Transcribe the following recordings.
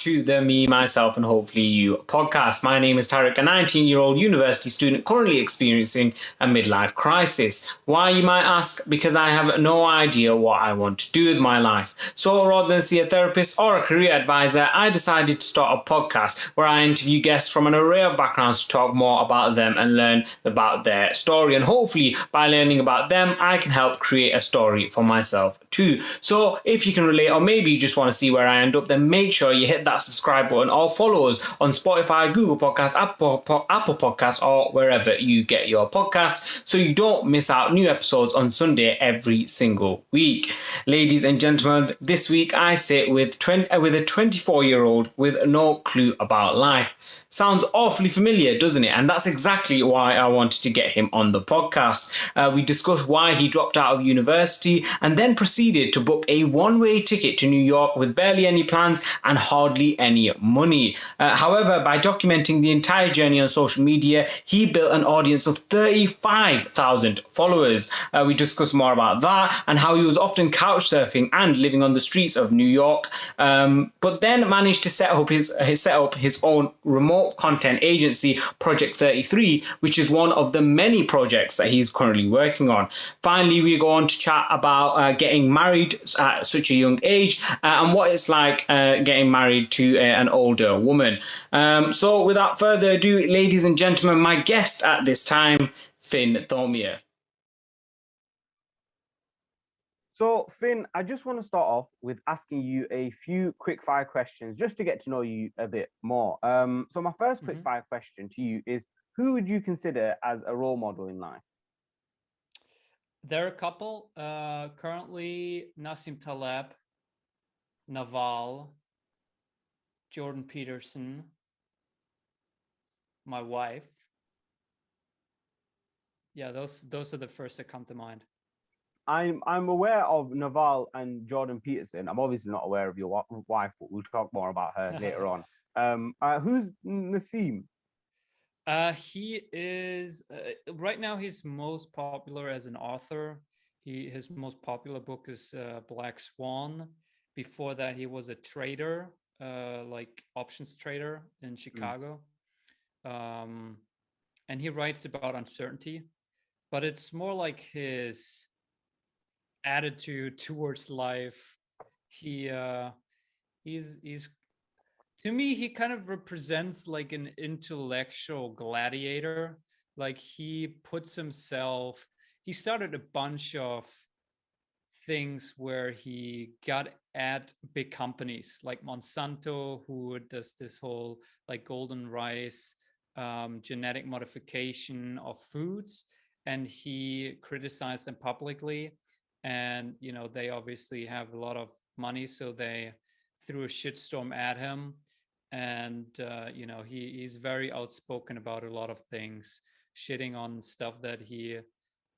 to the Me, Myself, and Hopefully You podcast. My name is Tariq, a 19-year-old university student currently experiencing a midlife crisis. Why, you might ask? Because I have no idea what I want to do with my life. So rather than see a therapist or a career advisor, I decided to start a podcast where I interview guests from an array of backgrounds to talk more about them and learn about their story. And hopefully, by learning about them, I can help create a story for myself too. So if you can relate, or maybe you just want to see where I end up, then make sure you hit that subscribe button or follow us on Spotify, Google Podcasts, Apple Podcasts, or wherever you get your podcasts, so you don't miss out new episodes on Sunday every single week. Ladies and gentlemen, this week I sit with a 24-year-old with no clue about life. Sounds awfully familiar, doesn't it? And that's exactly why I wanted to get him on the podcast. We discussed why he dropped out of university and then proceeded to book a one-way ticket to New York with barely any plans and hardly any money. However, by documenting the entire journey on social media, he built an audience of 35,000 followers. We discussed more about that and how he was often couch surfing and living on the streets of New York, but then managed to set up his own remote content agency, Project 33, which is one of the many projects that he's currently working on. Finally, we go on to chat about getting married at such a young age and what it's like getting married to an older woman. So without further ado, ladies and gentlemen, my guest at this time, Finn Thormeier. So, Finn, I just want to start off with asking you a few quick fire questions just to get to know you a bit more. So my first quick fire question to you is, who would you consider as a role model in life? There are a couple. Currently, Nassim Taleb, Naval, Jordan Peterson, my wife. Yeah, those are the first that come to mind. I'm aware of Naval and Jordan Peterson. I'm obviously not aware of your wife, but we'll talk more about her later on. Who's Nassim? He is right now. He's most popular as an author. His most popular book is Black Swan. Before that, he was a trader, like options trader in Chicago, and he writes about uncertainty, but it's more like his attitude towards life. He's to me, he kind of represents like an intellectual gladiator. Like he started a bunch of things where he got at big companies like Monsanto, who does this whole like golden rice, genetic modification of foods. And he criticized them publicly. And, they obviously have a lot of money, so they threw a shitstorm at him. And, he's very outspoken about a lot of things, shitting on stuff that he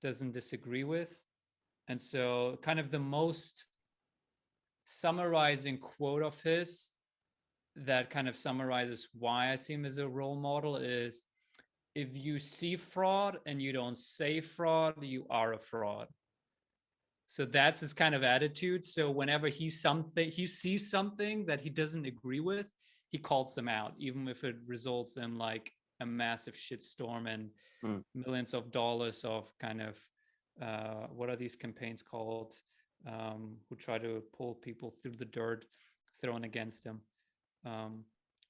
doesn't disagree with. And so kind of the most summarizing quote of his that kind of summarizes why I see him as a role model is, if you see fraud and you don't say fraud, you are a fraud. So that's his kind of attitude. So whenever he sees something that he doesn't agree with, he calls them out, even if it results in like a massive shitstorm and millions of dollars of kind of what are these campaigns called, who try to pull people through the dirt thrown against him.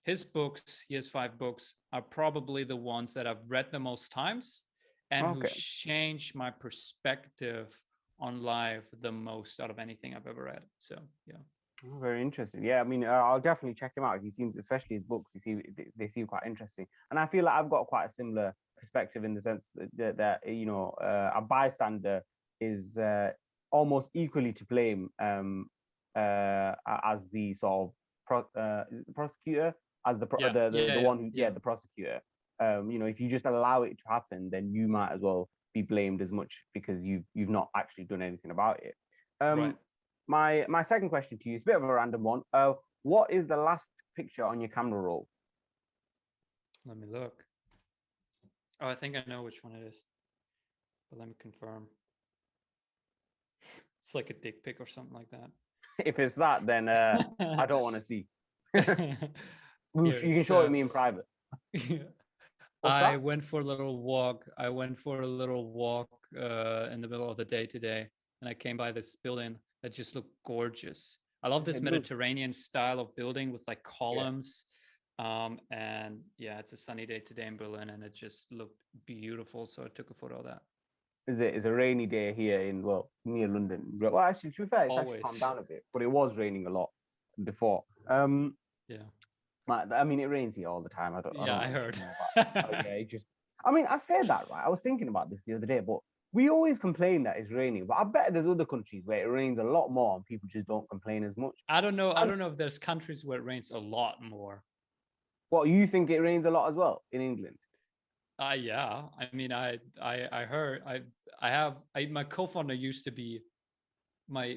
His books, he has 5 books, are probably the ones that I've read the most times and who changed my perspective on life the most out of anything I've ever read. So, yeah. Oh, very interesting. Yeah, I mean, I'll definitely check him out. He seems, especially his books, they seem quite interesting. And I feel like I've got quite a similar perspective in the sense that a bystander is almost equally to blame as the sort of prosecutor, as the prosecutor. If you just allow it to happen, then you might as well be blamed as much because you've not actually done anything about it. Right. My second question to you is a bit of a random one. What is the last picture on your camera roll? Let me look. Oh, I think I know which one it is, but let me confirm. It's like a dick pic or something like that. If it's that, then I don't want to see. You Here can it's show it me in private. What's I that? went for a little walk. In the middle of the day today, and I came by this building that just looked gorgeous. I love this It does. Mediterranean style of building with like Yeah. columns. And yeah, it's a sunny day today in Berlin, and it just looked beautiful. So I took a photo of that. It's a rainy day here in, well, near London. Well, actually, to be fair, it's actually calmed Always. down a bit, but it was raining a lot before. Yeah. I mean, it rains here all the time. I don't Yeah, know I much heard. more about it. But yeah, it just. I mean, I said that right. I was thinking about this the other day, but we always complain that it's raining. But I bet there's other countries where it rains a lot more and people just don't complain as much. I don't know. I don't know if there's countries where it rains a lot more. What, you think it rains a lot as well in England? Yeah. I mean, I heard. My co-founder used to be my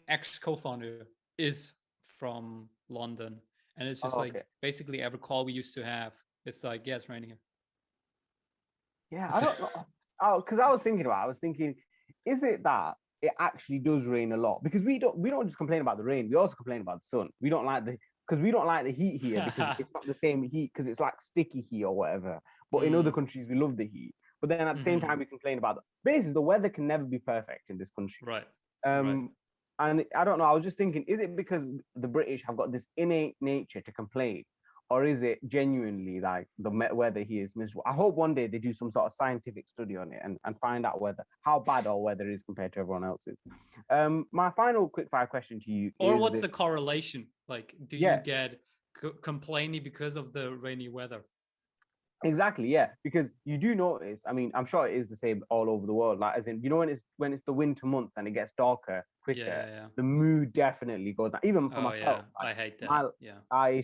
ex co-founder is from London, and it's just Oh, like okay. basically every call we used to have, it's like, yeah, it's raining here. Yeah, I don't know. Oh, because I was thinking, is it that it actually does rain a lot? Because we don't just complain about the rain, we also complain about the sun. We don't like the heat here because it's not the same heat, because it's like sticky heat or whatever. But in other countries we love the heat. But then at the same time we complain about basically the weather can never be perfect in this country. Right. And I don't know, I was just thinking, is it because the British have got this innate nature to complain? Or is it genuinely like the weather here is miserable? I hope one day they do some sort of scientific study on it and find out how bad our weather is compared to everyone else's. My final quick fire question to you Or is what's the correlation? Like, do you Yeah. get complaining because of the rainy weather? Exactly, yeah, because you do notice. I mean, I'm sure it is the same all over the world. Like, as in, when it's the winter months and it gets darker quicker, Yeah. the mood definitely goes down. Even for Oh myself, yeah, I like, hate that. Yeah. I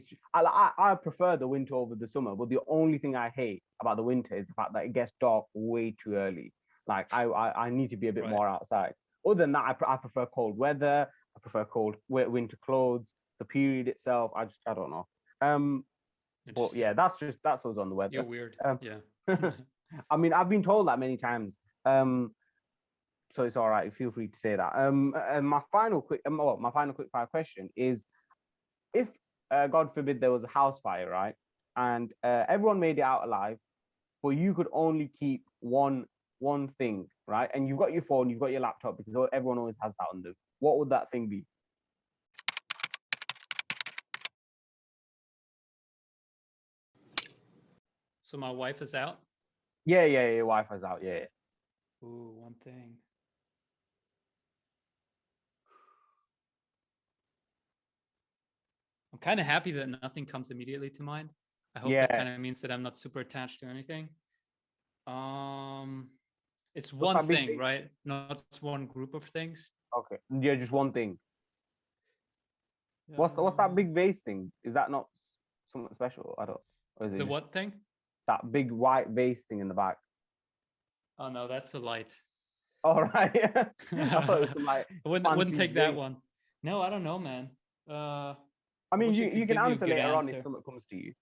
prefer the winter over the summer, but the only thing I hate about the winter is the fact that it gets dark way too early. Like, I need to be a bit Right. more outside. Other than that, I prefer cold weather. I prefer cold winter clothes. The period itself, I don't know. But yeah, Interesting. that's us on the weather. You're weird. Yeah. I mean, I've been told that many times. So it's all right. Feel free to say that. And my final quick fire question is, if God forbid there was a house fire, right, and everyone made it out alive, but you could only keep one thing, right, and you've got your phone, you've got your laptop, because everyone always has that on them. What would that thing be? So my wife is out. Yeah, your Wi-Fi's out. Yeah. Ooh, one thing. I'm kind of happy that nothing comes immediately to mind. I hope that kind of means that I'm not super attached to anything. It's What's one that big thing, thing? right? Not one group of things. Okay. Yeah, just one thing. What's that big vase thing? Is that not something special? I don't. Or is it The just what thing? that big white vase thing in the back? Oh no, that's a light. All right. I thought it was some like. I wouldn't take that vase. one. No, I don't know, man. I mean, wish I you could can give you a answer good later on answer. if something comes to you.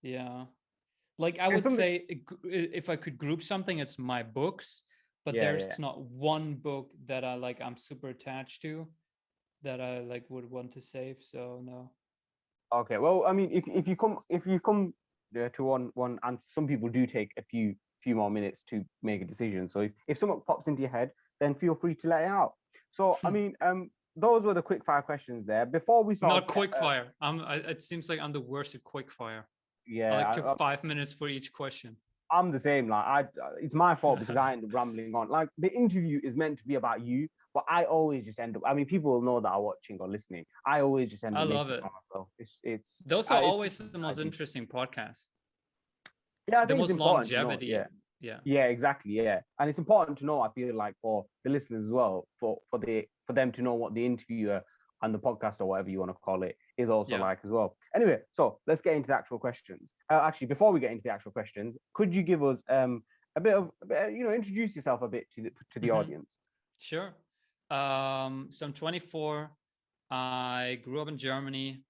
Yeah. Like I There's would something- say if I could group something, it's my books, but there's not one book that I'm super attached to that I like would want to save. So no. Okay. Well, I mean, if you come to one answer, some people do take a few more minutes to make a decision. So if something pops into your head, then feel free to let it out. So I mean, those were the quick fire questions there. Before we start, Not quick fire. It seems like I'm the worst at quick fire. Yeah, I took 5 minutes for each question. I'm the same. Like it's my fault because I end up rambling on. Like, the interview is meant to be about you, but I always just end up. I mean, people will know that are watching or listening. I always just end up. I love making it. about myself. It's Those are it's always just the most interesting podcasts. Yeah, I The think it's most important to know. longevity. Yeah. Yeah, exactly. Yeah, and it's important to know. I feel like for the listeners as well, for them to know what the interviewer and the podcast or whatever you want to call it is also like as well. Anyway, so let's get into the actual questions. Actually, before we get into the actual questions, could you give us a bit of introduce yourself a bit to the audience? Sure. So I'm 24. I grew up in Germany.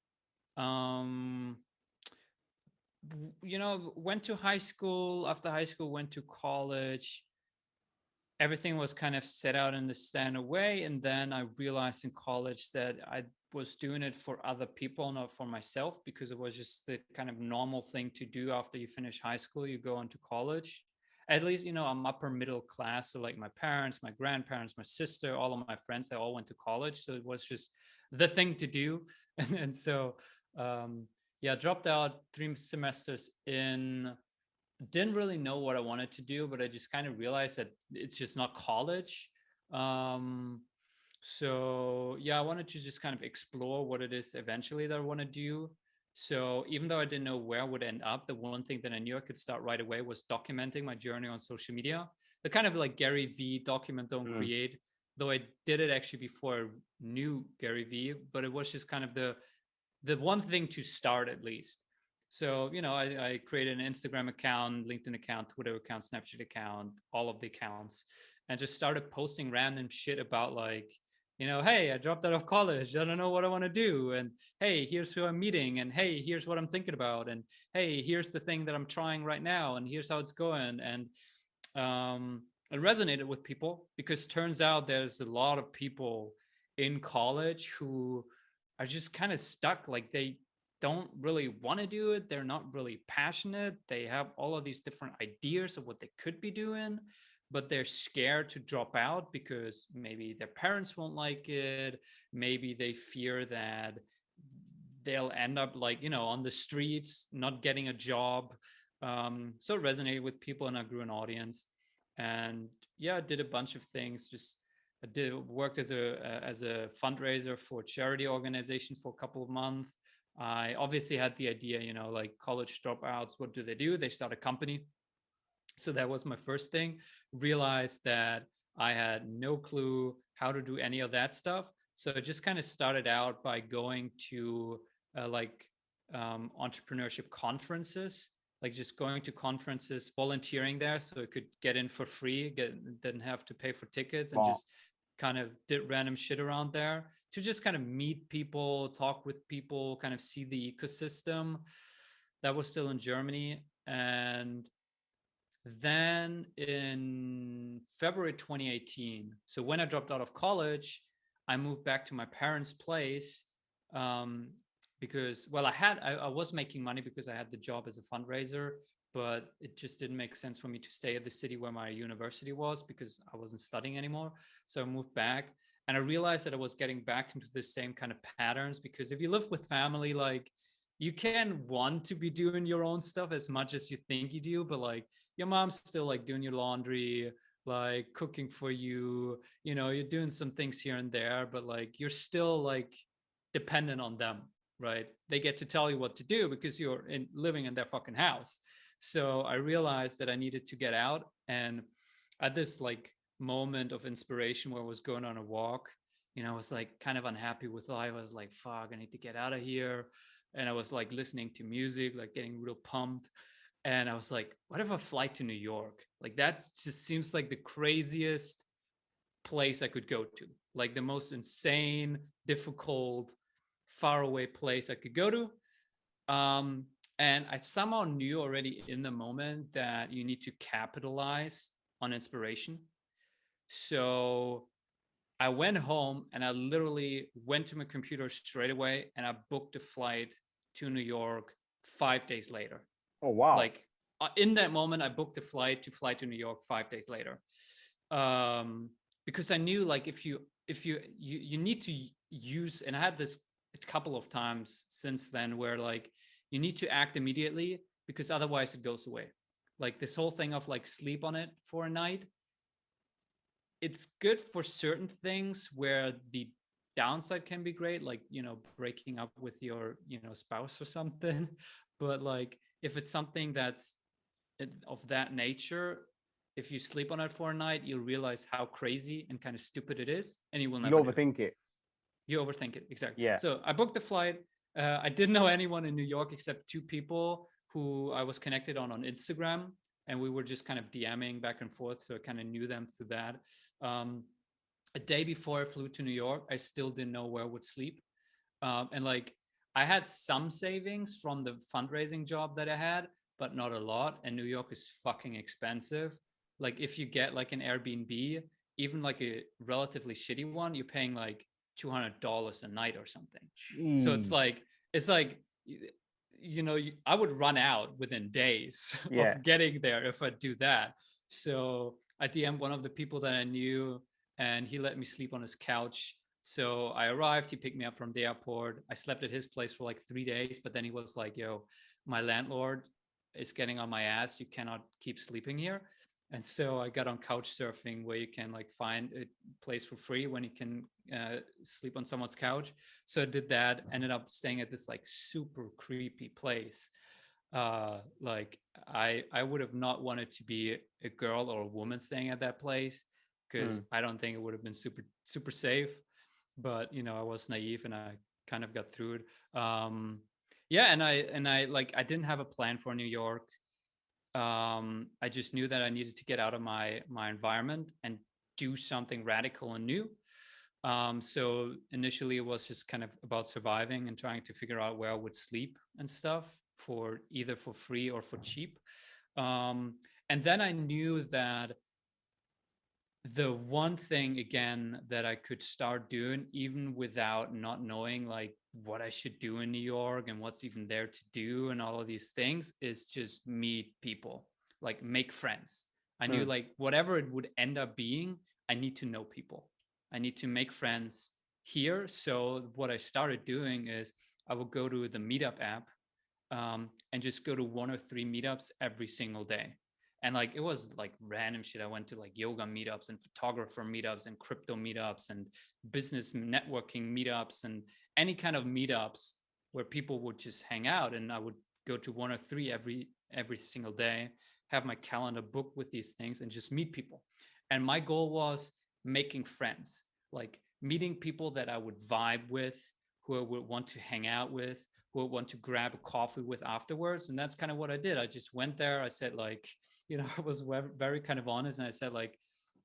Went to high school. After high school, went to college. everything was kind of set out in the standard way. And then I realized in college that I was doing it for other people, not for myself, because it was just the kind of normal thing to do after you finish high school. You go on to college. At least, I'm upper middle class. So, like my parents, my grandparents, my sister, all of my friends, they all went to college. So it was just the thing to do. And so, yeah, dropped out 3 semesters in, didn't really know what I wanted to do, but I just kind of realized that it's just not college. Um, so yeah, I wanted to just kind of explore what it is eventually that I want to do. So even though I didn't know where I would end up, the one thing that I knew I could start right away was documenting my journey on social media. The kind of like Gary V, document, don't create. Though I did it actually before I knew Gary V, but it was just kind of the one thing to start at least. So, I created an Instagram account, LinkedIn account, Twitter account, Snapchat account, all of the accounts, and just started posting random shit about like, hey, I dropped out of college. I don't know what I want to do. And hey, here's who I'm meeting. And hey, here's what I'm thinking about. And hey, here's the thing that I'm trying right now. And here's how it's going. And it resonated with people because turns out there's a lot of people in college who are just kind of stuck. Like they don't really want to do it. They're not really passionate. They have all of these different ideas of what they could be doing, but they're scared to drop out because maybe their parents won't like it. Maybe they fear that they'll end up like, on the streets, not getting a job. So it resonated with people and I grew an audience. And yeah, I did a bunch of things. Just worked as a fundraiser for a charity organization for a couple of months. I obviously had the idea, like college dropouts, what do? They start a company. So that was my first thing. Realized that I had no clue how to do any of that stuff. So I just kind of started out by going to entrepreneurship conferences, like just going to conferences, volunteering there, so I could get in for free, didn't have to pay for tickets, and just kind of did random shit around there to just kind of meet people, talk with people, kind of see the ecosystem. That was still in Germany. And then in February 2018, so when I dropped out of college, I moved back to my parents' place because, well, I was making money because I had the job as a fundraiser, but it just didn't make sense for me to stay at the city where my university was because I wasn't studying anymore. So I moved back and I realized that I was getting back into the same kind of patterns because if you live with family, like you can want to be doing your own stuff as much as you think you do, but like your mom's still like doing your laundry, like cooking for you, you're doing some things here and there, but like you're still like dependent on them, right? They get to tell you what to do because you're living in their fucking house. So I realized that I needed to get out. And at this like moment of inspiration where I was going on a walk, I was like kind of unhappy with life. I was like, fuck, I need to get out of here. And I was like listening to music, like getting real pumped. And I was like, what if I fly to New York? Like that just seems like the craziest place I could go to, like the most insane, difficult, faraway place I could go to. And I somehow knew already in the moment that you need to capitalize on inspiration. So I went home and I literally went to my computer straight away and I booked a flight to New York 5 days later. Oh, wow. Like in that moment, I booked a flight to fly to New York 5 days later. Because I knew like if you need to use, and I had this a couple of times since then where like you need to act immediately because otherwise it goes away. Like this whole thing of like sleep on it for a night. It's good for certain things where the downside can be great, like breaking up with your spouse or something. But like if it's something that's of that nature, if you sleep on it for a night, you'll realize how crazy and kind of stupid it is, and you will never overthink it. You overthink it, exactly. Yeah. So I booked the flight. I didn't know anyone in New York except 2 people who I was connected on Instagram, and we were just kind of DMing back and forth. So I kind of knew them through that. A day before I flew to New York, I still didn't know where I would sleep. And like I had some savings from the fundraising job that I had, but not a lot. And New York is fucking expensive. like if you get like an Airbnb, even like a relatively shitty one, you're paying like $200 a night or something. So Jeez. it's like I would run out within days Yeah. of getting there if I do that. So I DM'd one of the people that I knew, and he let me sleep on his couch. So I arrived, he picked me up from the airport. I slept at his place for like 3 days, but then he was like, yo, my landlord is getting on my ass. You cannot keep sleeping here. And so I got on couch surfing, where you can like find a place for free when you can sleep on someone's couch. So I did that, ended up staying at this like super creepy place. Like I would have not wanted to be a girl or a woman staying at that place, because I don't think it would have been super safe. But I was naive, and I kind of got through it. Yeah, and I like, I didn't have a plan for New York. I just knew that I needed to get out of my environment and do something radical and new. So initially, it was just kind of about surviving and trying to figure out where I would sleep and stuff, for either for free or for cheap. And then I knew that the one thing again that I could start doing, even without not knowing like what I should do in New York and what's even there to do and all of these things, is just meet people, like make friends. I knew like whatever it would end up being, I need to know people. I need to make friends here. So what I started doing is I would go to the Meetup app, and just go to 1 or 3 meetups every single day. And like it was like random shit. I went to like yoga meetups and photographer meetups and crypto meetups and business networking meetups and any kind of meetups where people would just hang out. And I would go to 1 or 3 every single day, have my calendar booked with these things, and just meet people. And my goal was making friends, like meeting people that I would vibe with, who I would want to hang out with, who I want to grab a coffee with afterwards. And that's kind of what I did. I just went there. I said like, I was very kind of honest. And I said like,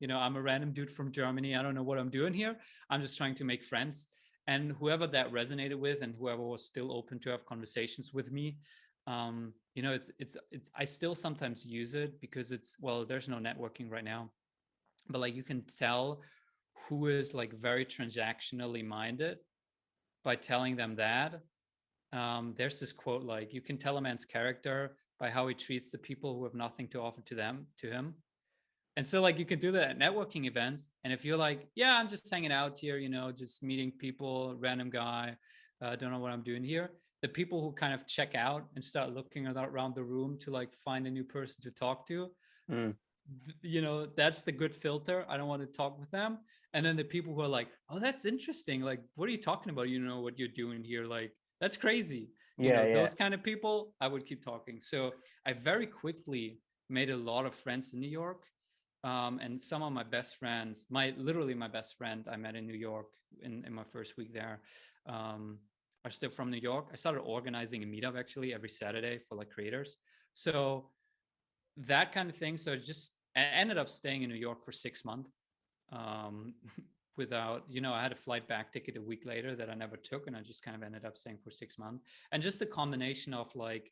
I'm a random dude from Germany. I don't know what I'm doing here. I'm just trying to make friends. And whoever that resonated with, and whoever was still open to have conversations with me, it's I still sometimes use it, because there's no networking right now, but like you can tell who is like very transactionally minded by telling them that. There's this quote, like, you can tell a man's character by how he treats the people who have nothing to offer to him. And so like you can do that at networking events. And if you're like, yeah, I'm just hanging out here, just meeting people, random guy, don't know what I'm doing here. The people who kind of check out and start looking around the room to like find a new person to talk to, that's the good filter. I don't want to talk with them. And then the people who are like, oh, that's interesting, like, what are you talking about, what you're doing here, like, that's crazy. Those kind of people, I would keep talking. So I very quickly made a lot of friends in New York. And some of my best friends, literally my best friend I met in New York in my first week there, are still from New York. I started organizing a meetup actually every Saturday for like creators. So that kind of thing. So I ended up staying in New York for 6 months, without, I had a flight back ticket a week later that I never took. And I just kind of ended up staying for 6 months. And just a combination of like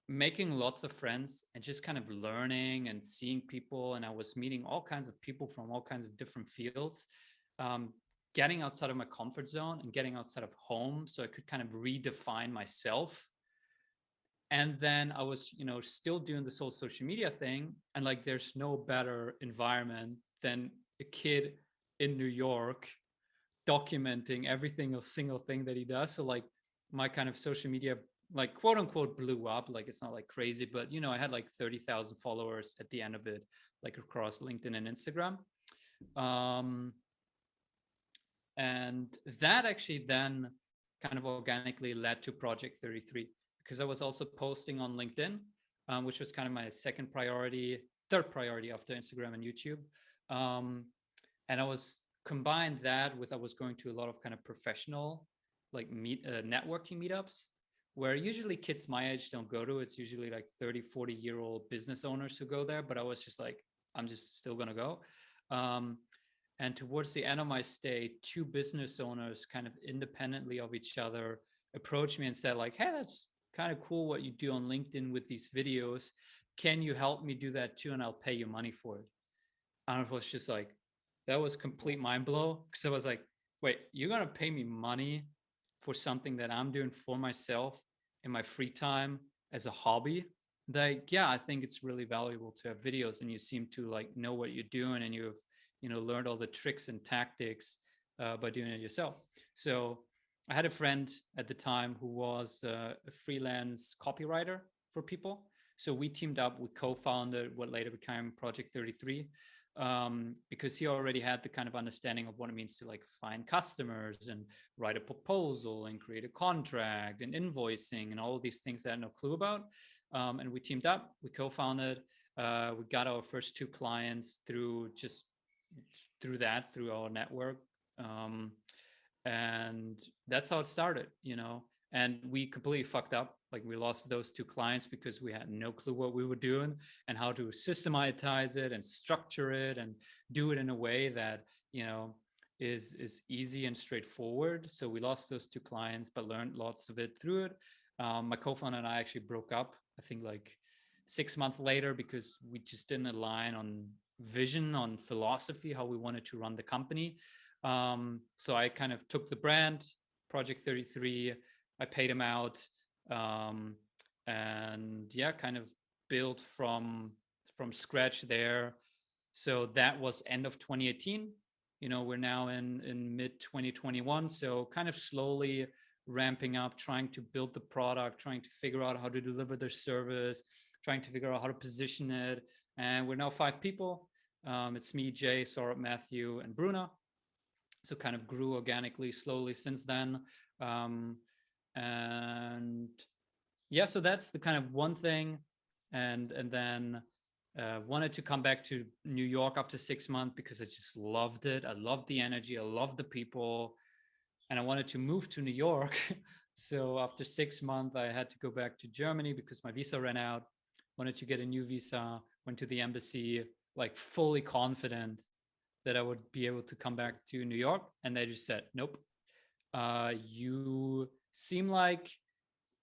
making lots of friends and just kind of learning and seeing people. And I was meeting all kinds of people from all kinds of different fields, getting outside of my comfort zone and getting outside of home, so I could kind of redefine myself. And then I was, still doing this whole social media thing. And like, there's no better environment than a kid in New York documenting every single thing that he does. So like my kind of social media, like quote unquote, blew up. Like it's not like crazy, but I had like 30,000 followers at the end of it, like across LinkedIn and Instagram. And that actually then kind of organically led to Project 33, because I was also posting on LinkedIn, which was kind of my third priority after Instagram and YouTube. And I was combined that with, I was going to a lot of kind of professional, like networking meetups, where usually kids my age don't go to. It's usually like 30, 40-year-old business owners who go there. But I was just like, I'm just still going to go. And towards the end of my stay, 2 business owners kind of independently of each other approached me and said like, hey, that's kind of cool what you do on LinkedIn with these videos. Can you help me do that too? And I'll pay you money for it. And it was just like, that was complete mind blow. Because I was like, wait, you're going to pay me money for something that I'm doing for myself in my free time as a hobby? Like, yeah, I think it's really valuable to have videos, and you seem to like know what you're doing, and you've, learned all the tricks and tactics by doing it yourself. So I had a friend at the time who was a freelance copywriter for people. So we teamed up, we co-founded what later became Project 33, because he already had the kind of understanding of what it means to like find customers and write a proposal and create a contract and invoicing and all of these things that I had no clue about. And we teamed up, we co-founded, we got our first 2 clients through our network. And that's how it started, and we completely fucked up. Like, we lost those 2 clients because we had no clue what we were doing and how to systematize it and structure it and do it in a way that, is easy and straightforward. So we lost those 2 clients, but learned lots of it through it. My co-founder and I actually broke up, I think like 6 months later, because we just didn't align on vision, on philosophy, how we wanted to run the company. So I kind of took the brand, Project 33, I paid him out, and yeah, kind of built from scratch there. So that was end of 2018. We're now in mid 2021. So kind of slowly ramping up, trying to build the product, trying to figure out how to deliver their service, trying to figure out how to position it. And we're now 5 people. It's me, Jay, Saurabh, Matthew, and Bruna. So kind of grew organically, slowly since then. And yeah, so that's the kind of one thing. And then wanted to come back to New York after 6 months because I just loved it. I loved the energy. I loved the people. And I wanted to move to New York. So after 6 months, I had to go back to Germany because my visa ran out. Wanted to get a new visa, went to the embassy, like fully confident that I would be able to come back to New York. And they just said, nope. You seem like,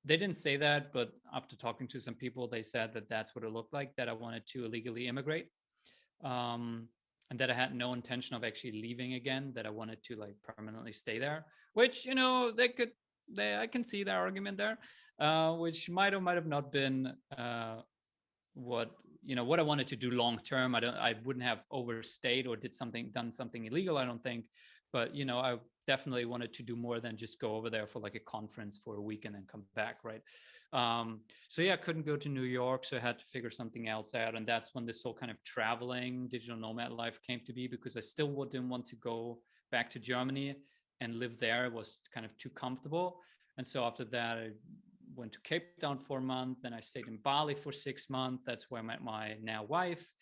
they didn't say that, but after talking to some people, they said that that's what it looked like, that I wanted to illegally immigrate. And that I had no intention of actually leaving again, that I wanted to like permanently stay there, which, I can see their argument there, which might or might have not been what I wanted to do long term. I wouldn't have overstayed or done something illegal, I don't think. But I definitely wanted to do more than just go over there for like a conference for a week and then come back, right? So yeah, I couldn't go to New York, so I had to figure something else out. And that's when this whole kind of traveling digital nomad life came to be, because I still didn't want to go back to Germany and live there. It was kind of too comfortable. And so after that, I went to Cape Town for a month. Then I stayed in Bali for 6 months. That's where I met my now wife.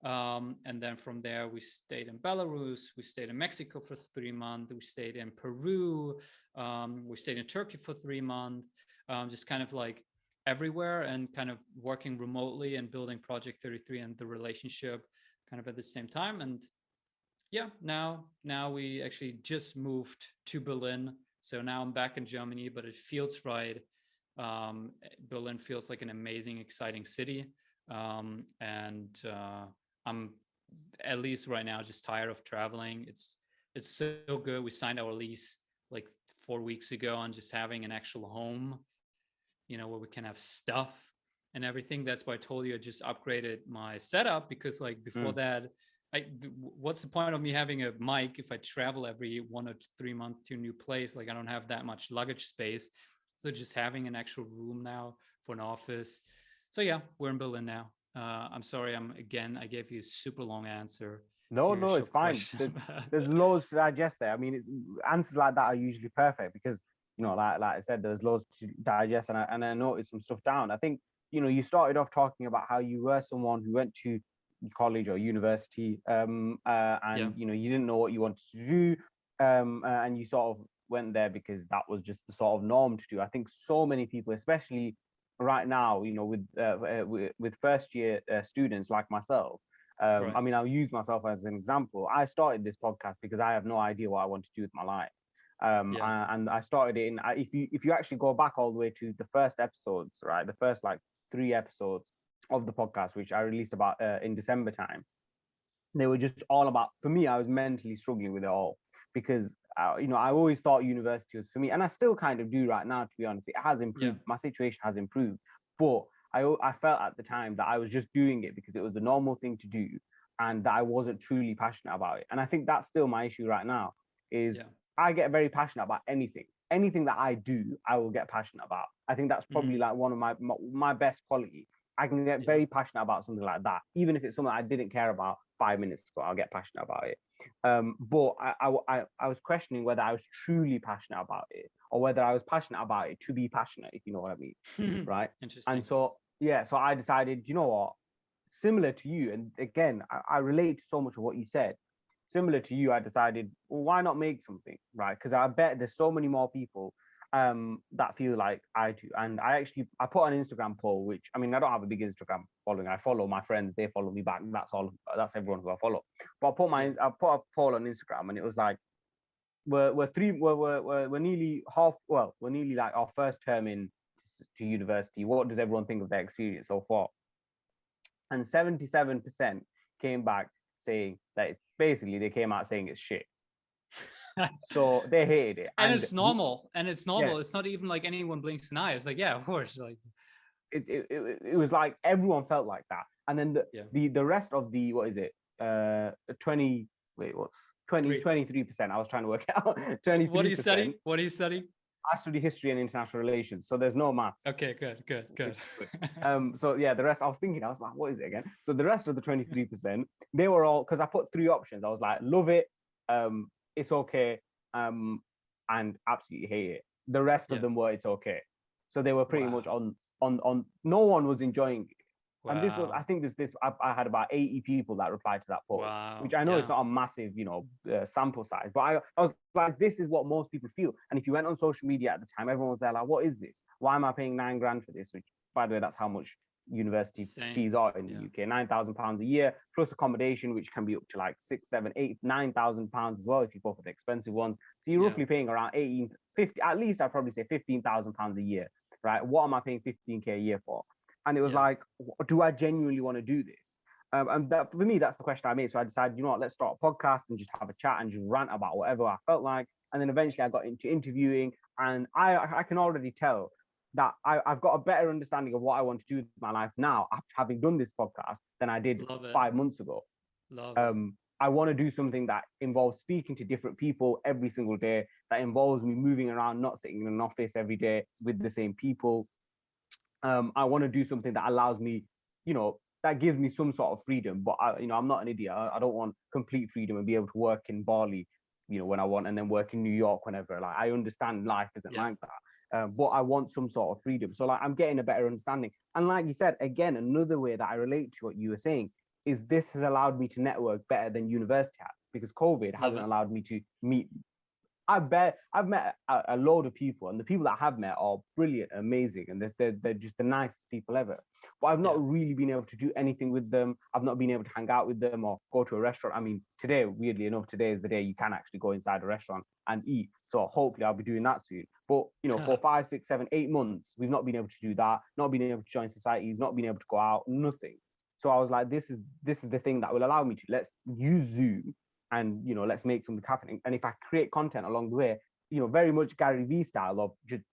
And then from there, we stayed in Belarus. We stayed in Mexico for 3 months. We stayed in Peru. We stayed in Turkey for 3 months. Just kind of like everywhere, and kind of working remotely and building Project 33 and the relationship kind of at the same time. And yeah, now we actually just moved to Berlin. So now I'm back in Germany, but it feels right. Berlin feels like an amazing, exciting city. And I'm, at least right now, just tired of traveling. It's so good. We signed our lease like 4 weeks ago on just having an actual home, where we can have stuff and everything. That's why I told you I just upgraded my setup, because like before that, what's the point of me having a mic if I travel every 1 or 3 months to a new place? Like, I don't have that much luggage space. So just having an actual room now for an office. So yeah, we're in Berlin now. I'm sorry, I gave you a super long answer. No, it's fine. There's loads to digest there. I mean, answers like that are usually perfect because, like I said, there's loads to digest, and I noted some stuff down. I think, you started off talking about how you were someone who went to college or university, and you didn't know what you wanted to do, and you sort of went there because that was just the sort of norm to do. I think so many people, especially right now, with first year students like myself. Right. I mean, I'll use myself as an example. I started this podcast because I have no idea what I want to do with my life. And I started it in. If you actually go back all the way to the first episodes, right, the first like 3 episodes of the podcast, which I released about in December time, they were just all about. For me, I was mentally struggling with it all because I always thought university was for me, and I still kind of do right now. To be honest, it has improved. My situation has improved, but I felt at the time that I was just doing it because it was the normal thing to do, and that I wasn't truly passionate about it. And I think that's still my issue right now. Is I get very passionate about anything. Anything that I do, I will get passionate about. I think that's probably like one of my best quality. I can get very passionate about something like that, even if it's something I didn't care about 5 minutes ago. I'll get passionate about it. But I was questioning whether I was truly passionate about it or whether I was passionate about it to be passionate, if you know what I mean, right? Interesting. And so so I decided, you know what, similar to you, and again, I relate to so much of what you said. Similar to you, I decided, well, why not make something, right? Because I bet there's so many more people that feel like I do. And I put an Instagram poll, which, I mean, I don't have a big Instagram following. I follow my friends, they follow me back. That's all. That's everyone who I follow. But I put a poll on Instagram, and it was like, we're nearly we're nearly like our first term in to university. What does everyone think of their experience so far? And 77% came back saying that basically they came out saying it's shit. So they hated it, and it's normal. It's not even like anyone blinks an eye. It's like, yeah, of course. Like it was like everyone felt like that. And then the rest of the, what is it, 20 wait what's 23%, I was trying to work it out. 23%. What do you study? I study history and international relations, so there's no maths. Okay, good. So yeah, the rest, I was like, what is it again? So the rest of the 23%, they were all, because I put 3 options. I was like, love it, it's okay, and absolutely hate it. The rest of them were it's okay. So they were pretty much on. No one was enjoying it. Wow. And this was, I think I had about 80 people that replied to that poll, which I know it's not a massive, sample size, but I was like, this is what most people feel. And if you went on social media at the time, everyone was there like, what is this? Why am I paying $9,000 for this? Which, by the way, that's how much university fees are in the UK, £9,000 a year, plus accommodation, which can be up to like 6, 7, 8, £9,000 as well if you go for the expensive ones. So you're roughly paying around 18, 50, at least I'd probably say £15,000 a year, right? What am I paying 15K a year for? And it was like, do I genuinely want to do this? And that, for me, that's the question I made. So I decided, you know what, let's start a podcast and just have a chat and just rant about whatever I felt like. And then eventually I got into interviewing, and I can already tell that I've got a better understanding of what I want to do with my life now after having done this podcast than I did 5 months ago. I want to do something that involves speaking to different people every single day, that involves me moving around, not sitting in an office every day with the same people. I want to do something that allows me, that gives me some sort of freedom. But I'm not an idiot. I don't want complete freedom and be able to work in Bali, when I want, and then work in New York whenever. Like, I understand life isn't like that, but I want some sort of freedom. So like, I'm getting a better understanding. And like you said, again, another way that I relate to what you were saying is this has allowed me to network better than university has, because COVID hasn't allowed me to meet. I've met a load of people, and the people that I have met are brilliant, amazing, and they're just the nicest people ever. But I've not really been able to do anything with them. I've not been able to hang out with them or go to a restaurant. I mean, today, weirdly enough, today is the day you can actually go inside a restaurant and eat. So hopefully I'll be doing that soon. But, for 5, 6, 7, 8 months, we've not been able to do that, not been able to join societies, not been able to go out, nothing. So I was like, this is the thing that will allow me to. Let's use Zoom and, let's make something happening. And if I create content along the way, very much Gary Vee style of just,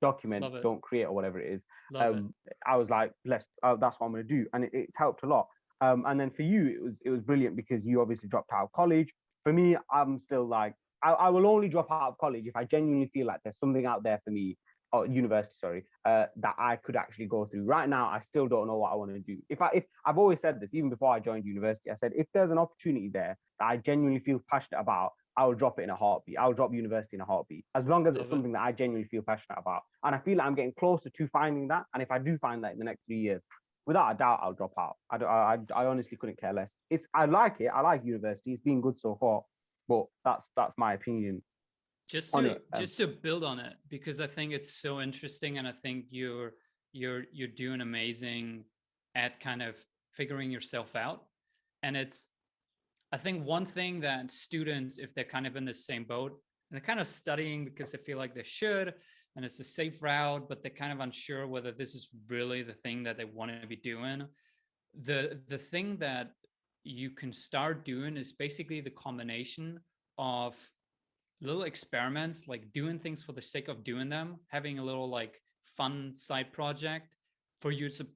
document, don't create, or whatever it is. I was like, that's what I'm going to do. And it's helped a lot. And then for you, it was brilliant because you obviously dropped out of college. For me, I'm still like, I will only drop out of college if I genuinely feel like there's something out there for me, or university, that I could actually go through. Right now, I still don't know what I want to do. If I've always said this, even before I joined university, I said, if there's an opportunity there that I genuinely feel passionate about, I will drop it in a heartbeat. I'll drop university in a heartbeut, as long as it's something that I genuinely feel passionate about. And I feel like I'm getting closer to finding that. And if I do find that in the next 3 years, without a doubt, I'll drop out. I honestly couldn't care less. I like it. I like university. It's been good so far. But that's my opinion. Just to build on it, because I think it's so interesting, and I think you're doing amazing at kind of figuring yourself out. And I think one thing that students, if they're kind of in the same boat, and they're kind of studying because they feel like they should, and it's a safe route, but they're kind of unsure whether this is really the thing that they want to be doing. The thing that you can start doing is basically the combination of little experiments, like doing things for the sake of doing them, having a little like fun side project for you to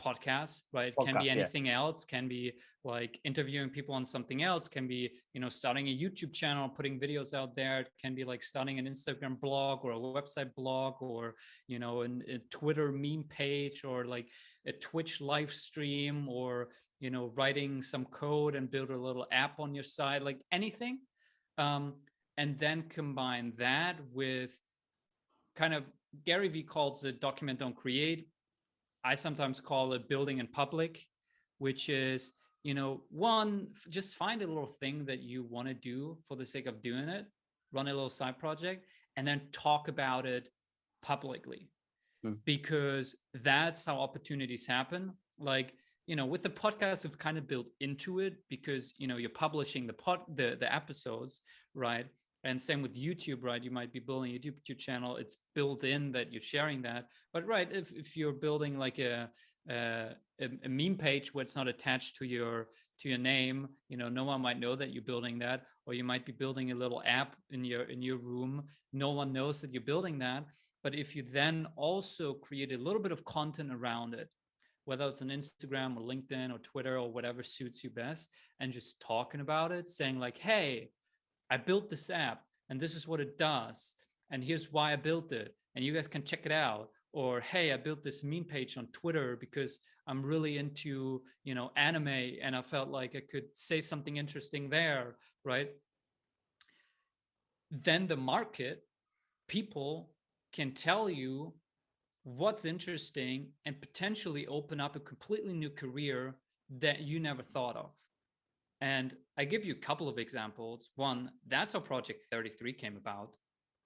podcast, right? It can be anything else, can be like interviewing people on something else, can be, starting a YouTube channel, putting videos out there. It can be like starting an Instagram blog or a website blog, or, a Twitter meme page, or like a Twitch live stream, or, writing some code and build a little app on your side, like anything. And then combine that with kind of, Gary Vee calls it document, don't create. I sometimes call it building in public, which is, one, just find a little thing that you want to do for the sake of doing it, run a little side project, and then talk about it publicly, because that's how opportunities happen. Like, with the podcast, I've kind of built into it, because, you're publishing the episodes, right? And same with YouTube, right? You might be building a YouTube channel. It's built in that you're sharing that. But right, if you're building like a meme page where it's not attached to your name, no one might know that you're building that. Or you might be building a little app in your room. No one knows that you're building that. But if you then also create a little bit of content around it, whether it's on Instagram or LinkedIn or Twitter or whatever suits you best, and just talking about it, saying like, hey, I built this app and this is what it does, and here's why I built it, and you guys can check it out. Or, hey, I built this meme page on Twitter because I'm really into, anime, and I felt like I could say something interesting there, right? Then the market, people can tell you what's interesting and potentially open up a completely new career that you never thought of. And I give you a couple of examples. One, that's how Project 33 came about,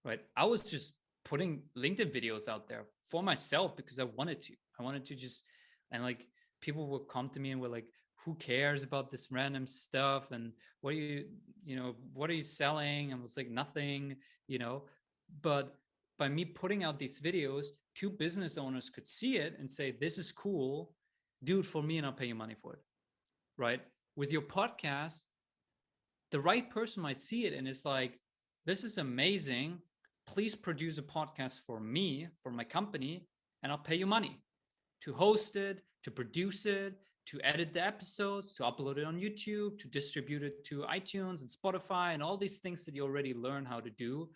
right? I was just putting LinkedIn videos out there for myself because I wanted to. I wanted to just, and like people would come to me and were like, who cares about this random stuff? And what are you selling? And I was like, nothing, But by me putting out these videos, two business owners could see it and say, this is cool, do it for me and I'll pay you money for it, right? With your podcast, the right person might see it and it's like, this is amazing. Please produce a podcast for me, for my company, and I'll pay you money to host it, to produce it, to edit the episodes, to upload it on YouTube, to distribute it to iTunes and Spotify and all these things that you already learn how to do.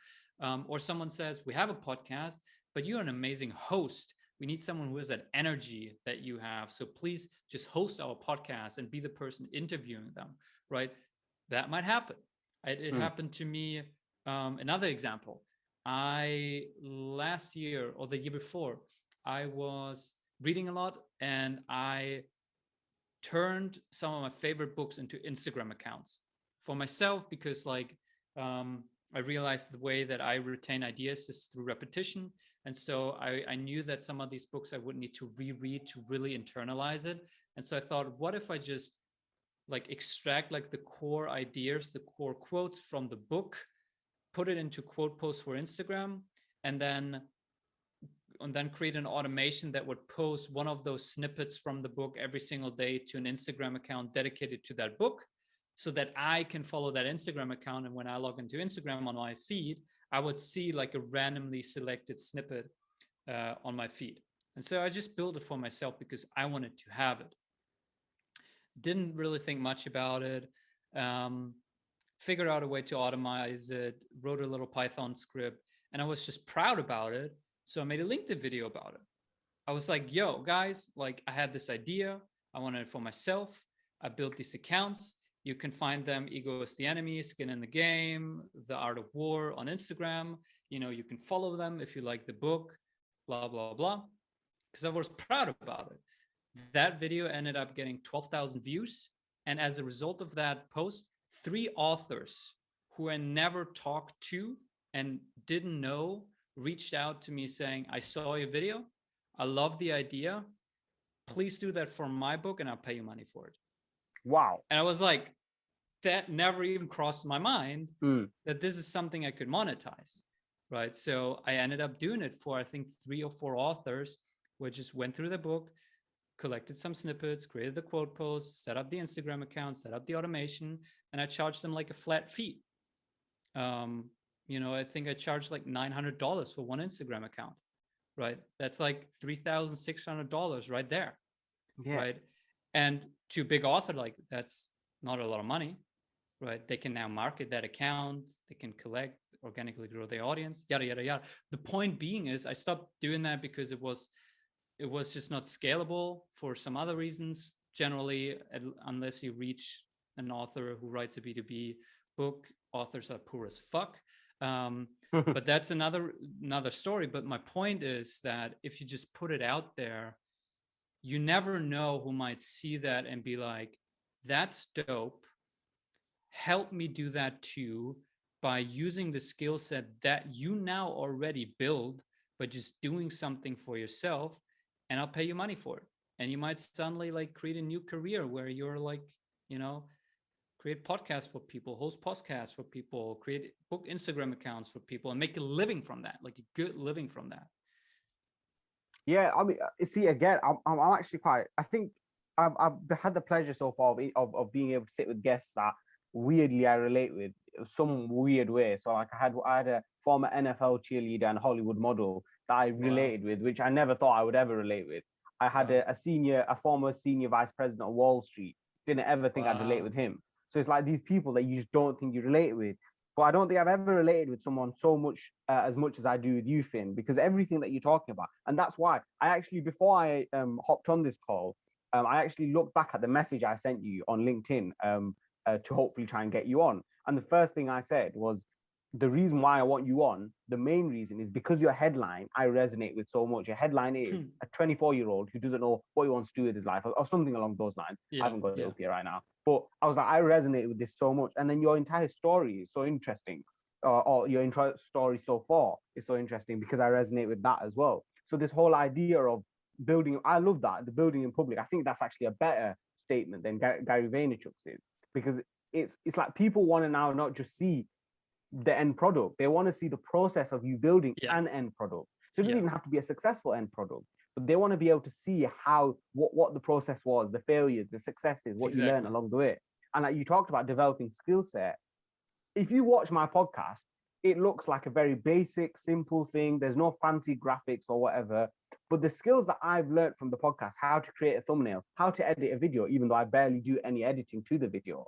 Or someone says, we have a podcast, but you're an amazing host. We need someone who has that energy that you have. So please just host our podcast and be the person interviewing them, right? That might happen. It happened to me. Another example, last year or the year before, I was reading a lot and I turned some of my favorite books into Instagram accounts for myself, because I realized the way that I retain ideas is through repetition. And so I knew that some of these books I would need to reread to really internalize it. And so I thought, what if I just like extract like the core ideas, the core quotes from the book, put it into quote posts for Instagram, and then create an automation that would post one of those snippets from the book every single day to an Instagram account dedicated to that book, so that I can follow that Instagram account. And when I log into Instagram on my feed, I would see like a randomly selected snippet on my feed. And so I just built it for myself because I wanted to have it. Didn't really think much about it. Figured out a way to automate it, wrote a little Python script, and I was just proud about it. So I made a LinkedIn video about it. I was like, yo, guys, like I had this idea. I wanted it for myself. I built these accounts. You can find them, Ego is the Enemy, Skin in the Game, The Art of War on Instagram. You can follow them if you like the book, blah, blah, blah. Because I was proud about it. That video ended up getting 12,000 views. And as a result of that post, 3 authors who I never talked to and didn't know reached out to me saying, I saw your video. I love the idea. Please do that for my book and I'll pay you money for it. Wow. And I was like, that never even crossed my mind that this is something I could monetize, right? So I ended up doing it for, I think, 3 or 4 authors, which just went through the book, collected some snippets, created the quote posts, set up the Instagram account, set up the automation, and I charged them like a flat fee. I think I charged like $900 for one Instagram account, right? That's like $3,600 right there, right? And to a big author, like that's not a lot of money, right? They can now market that account, they can collect, organically grow their audience, yada yada yada. The point being is, I stopped doing that because it was just not scalable for some other reasons. Generally, unless you reach an author who writes a B2B book, authors are poor as fuck. But that's another story. But my point is that if you just put it out there, you never know who might see that and be like, that's dope. Help me do that too, by using the skill set that you now already build, but just doing something for yourself, and I'll pay you money for it. And you might suddenly like create a new career where you're like, create podcasts for people, host podcasts for people, create book Instagram accounts for people, and make a living from that, like a good living from that. Yeah, I mean, see, again, I'm actually quite. I think I've had the pleasure so far of being able to sit with guests that weirdly I relate with some weird way. So like I had a former NFL cheerleader and Hollywood model that I related with, which I never thought I would ever relate with. I had a former senior vice president of Wall Street. Didn't ever think I'd relate with him. So it's like these people that you just don't think you relate with. But I don't think I've ever related with someone so much as much as I do with you, Finn, because everything that you're talking about, and that's why I actually, before I hopped on this call, I actually looked back at the message I sent you on LinkedIn to hopefully try and get you on. And the first thing I said was, the reason why I want you on, the main reason is because your headline I resonate with so much. Your headline is a 24-year-old who doesn't know what he wants to do with his life, or something along those lines. I haven't got it up here right now. But I was like, I resonate with this so much. And then your entire story is so interesting. Or your intro story so far is so interesting because I resonate with that as well. So this whole idea of building, I love that, the building in public. I think that's actually a better statement than Gary Vaynerchuk's is, because it's like people want to now not just see the end product. They want to see the process of you building an end product. So it doesn't even have to be a successful end product, but they want to be able to see how what the process was, the failures, the successes, what you learn along the way. And like you talked about developing skill set. If you watch my podcast, it looks like a very basic, simple thing. There's no fancy graphics or whatever. But the skills that I've learned from the podcast, how to create a thumbnail, how to edit a video, even though I barely do any editing to the video,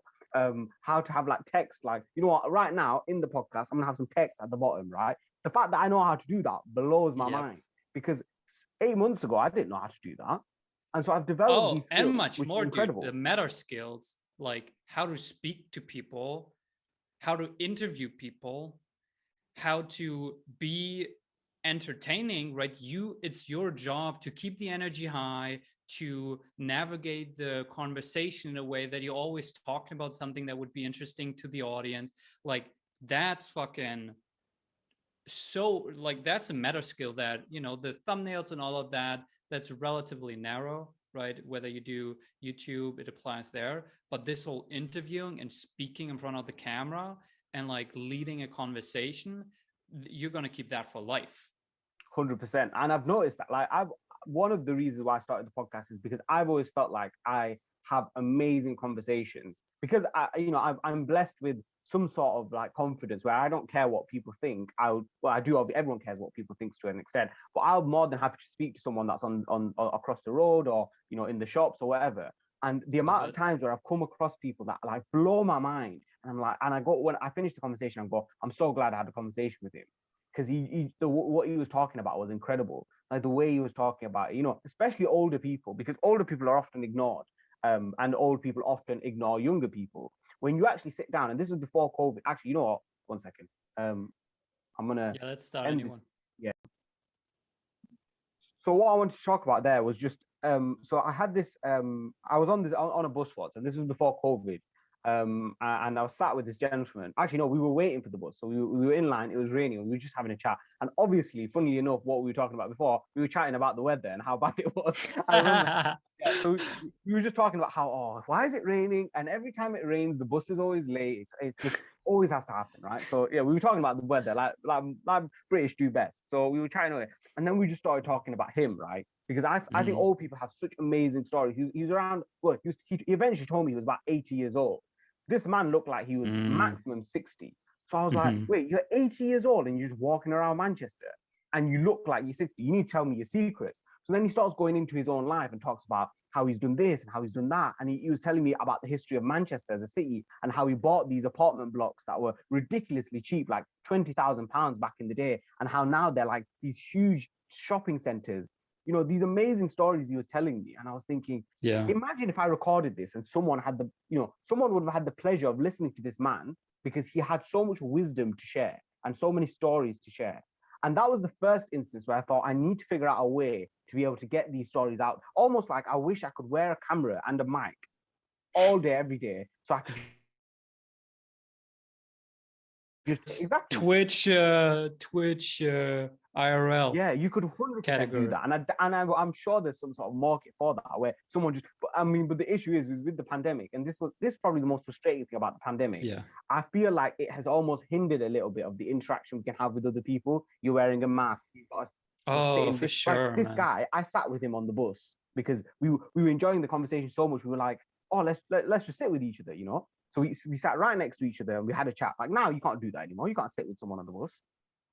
how to have like text, like, you know what, right now in the podcast, I'm gonna have some text at the bottom, right? The fact that I know how to do that blows my mind, because 8 months ago, I didn't know how to do that. And so I've developed these skills, and much more, incredible. Dude, the meta skills, like how to speak to people, how to interview people, how to be entertaining, right? It's your job to keep the energy high, to navigate the conversation in a way that you're always talking about something that would be interesting to the audience. Like that's fucking so, like that's a meta skill that, the thumbnails and all of that, that's relatively narrow, right? Whether you do YouTube, it applies there. But this whole interviewing and speaking in front of the camera and like leading a conversation, you're going to keep that for life. 100%. And I've noticed that, like, one of the reasons why I started the podcast is because I've always felt like I have amazing conversations, because I'm blessed with some sort of like confidence where I don't care what people think. I do. Everyone cares what people think to an extent, but I'm more than happy to speak to someone that's on across the road, or in the shops or whatever. And the amount of times where I've come across people that like blow my mind, and I'm like, and I go, when I finish the conversation, I go, I'm so glad I had a conversation with him, because what he was talking about was incredible. Like the way he was talking about, especially older people, because older people are often ignored, and old people often ignore younger people. When you actually sit down, and this was before COVID. Actually, you know what? 1 second. I'm gonna let's start a new one. Yeah. So what I wanted to talk about there was just so I had this I was on a bus once, and this was before COVID. And I was sat with this gentleman. Actually, no, we were waiting for the bus. So we were in line, it was raining, and we were just having a chat. And obviously, funnily enough, what we were talking about before, we were chatting about the weather and how bad it was. I So we were just talking about how, why is it raining? And every time it rains, the bus is always late. It just always has to happen, right? So yeah, we were talking about the weather, like British do best. So we were trying to, and then we just started talking about him, right? Because I think old people have such amazing stories. He was around, well, he eventually told me he was about 80 years old. This man looked like he was maximum 60. So I was like, wait, you're 80 years old and you're just walking around Manchester and you look like you're 60. You need to tell me your secrets. So then he starts going into his own life and talks about how he's done this and how he's done that. And he was telling me about the history of Manchester as a city and how he bought these apartment blocks that were ridiculously cheap, like £20,000 back in the day, and how now they're like these huge shopping centers. You know, these amazing stories he was telling me. And I was thinking, imagine if I recorded this and someone would have had the pleasure of listening to this man, because he had so much wisdom to share and so many stories to share. And that was the first instance where I thought I need to figure out a way to be able to get these stories out. Almost like I wish I could wear a camera and a mic all day, every day, so I could just exactly Twitch IRL. Yeah, you could 100% do that, and I'm sure there's some sort of market for that where someone just. But the issue is with the pandemic, and this is probably the most frustrating thing about the pandemic. Yeah, I feel like it has almost hindered a little bit of the interaction we can have with other people. You're wearing a mask. You've got for sure. Like, this guy, I sat with him on the bus because we were enjoying the conversation so much. We were like, oh, let's just sit with each other, you know. So we sat right next to each other and we had a chat. Like, now you can't do that anymore. You can't sit with someone on the bus.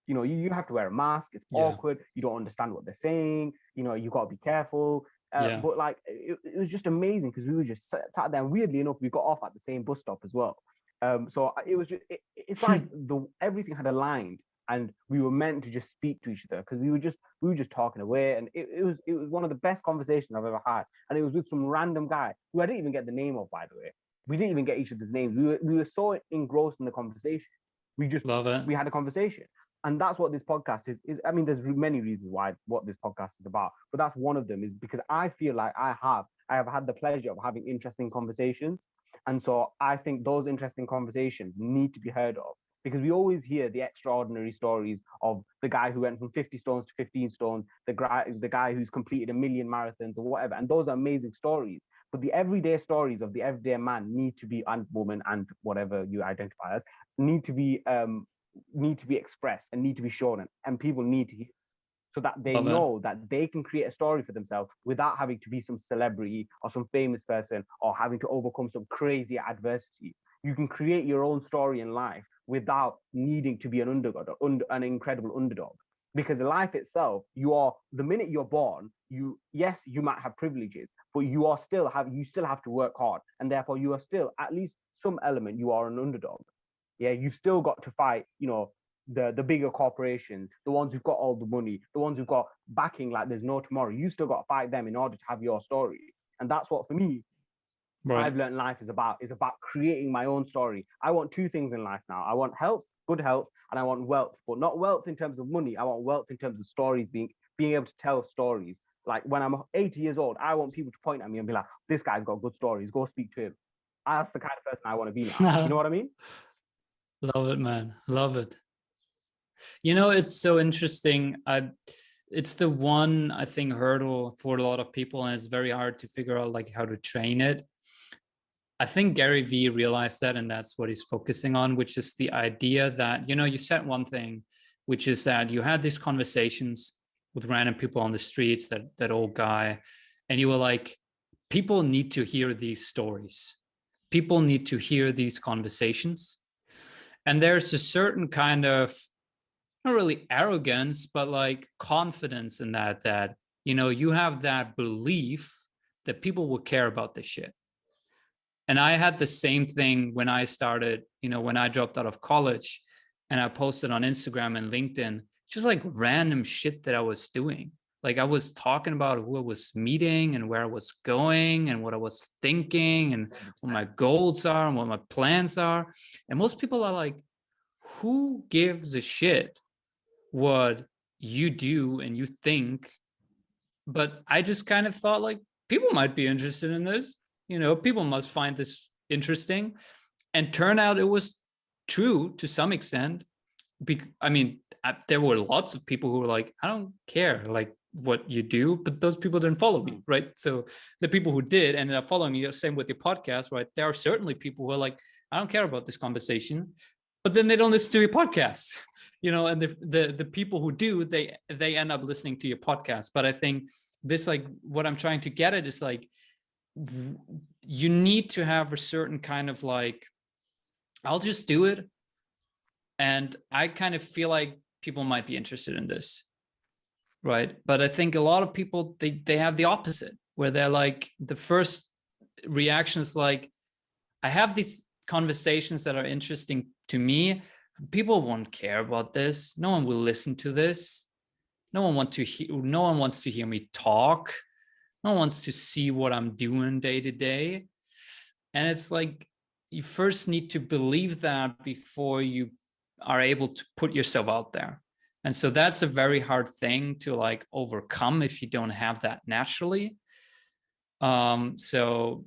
You know, you have to wear a mask. It's awkward. You don't understand what they're saying. You know, you got to be careful. But like, it was just amazing because we were just sat there. And weirdly enough, we got off at the same bus stop as well. So it was just, it's like everything had aligned, and we were meant to just speak to each other because we were just talking away, and it was one of the best conversations I've ever had. And it was with some random guy who I didn't even get the name of, by the way. We didn't even get each other's names. We were so engrossed in the conversation. We just love it. We had a conversation. And that's what this podcast is. I mean, there's many reasons why what this podcast is about, but that's one of them, is because I feel like I have had the pleasure of having interesting conversations. And so I think those interesting conversations need to be heard of, because we always hear the extraordinary stories of the guy who went from 50 stones to 15 stones, the guy who's completed 1 million marathons or whatever. And those are amazing stories. But the everyday stories of the everyday man need to be, and woman, and whatever you identify as, need to be expressed and need to be shown, and people need to hear, so that they know that they can create a story for themselves without having to be some celebrity or some famous person or having to overcome some crazy adversity. You can create your own story in life without needing to be an underdog, an incredible underdog. Because life itself, the minute you're born, you might have privileges, but you still have to work hard, and therefore you are still, at least some element, you are an underdog. Yeah, you've still got to fight, you know, the bigger corporations, the ones who've got all the money, the ones who've got backing like there's no tomorrow. You still got to fight them in order to have your story. And that's what, for me, I've learned life is about creating my own story. I want two things in life now. I want health, good health, and I want wealth, but not wealth in terms of money. I want wealth in terms of stories, being able to tell stories. Like when I'm 80 years old, I want people to point at me and be like, this guy's got good stories, go speak to him. That's the kind of person I want to be now. You know what I mean? Love it, man. Love it. You know, it's so interesting. It's the one, I think, hurdle for a lot of people, and it's very hard to figure out like how to train it. I think Gary Vee realized that, and that's what he's focusing on, which is the idea that, you know, you said one thing, which is that you had these conversations with random people on the streets, that old guy, and you were like, people need to hear these stories. People need to hear these conversations. And there's a certain kind of, not really arrogance, but like confidence in that, you know, you have that belief that people will care about this shit. And I had the same thing when I started, you know, when I dropped out of college and I posted on Instagram and LinkedIn, just like random shit that I was doing. Like I was talking about who I was meeting and where I was going and what I was thinking and what my goals are and what my plans are. And most people are like, who gives a shit what you do and you think? But I just kind of thought like, people might be interested in this. You know, people must find this interesting. And turn out it was true to some extent. I mean, there were lots of people who were like, I don't care. Like, what you do, but those people didn't follow me, right? So the people who did ended up following me. Same with your podcast, right? There are certainly people who are like, I don't care about this conversation, but then they don't listen to your podcast, and the people who do, they end up listening to your podcast. But I think this, like, what I'm trying to get at is like, you need to have a certain kind of like, I'll just do it. And I kind of feel like people might be interested in this, right? But I think a lot of people, they have the opposite, where they're like, the first reaction is like, I have these conversations that are interesting to me. People won't care about this. No one will listen to this. No one wants to hear me talk. No one wants to see what I'm doing day to day. And it's like, you first need to believe that before you are able to put yourself out there. And so that's a very hard thing to like overcome if you don't have that naturally. So,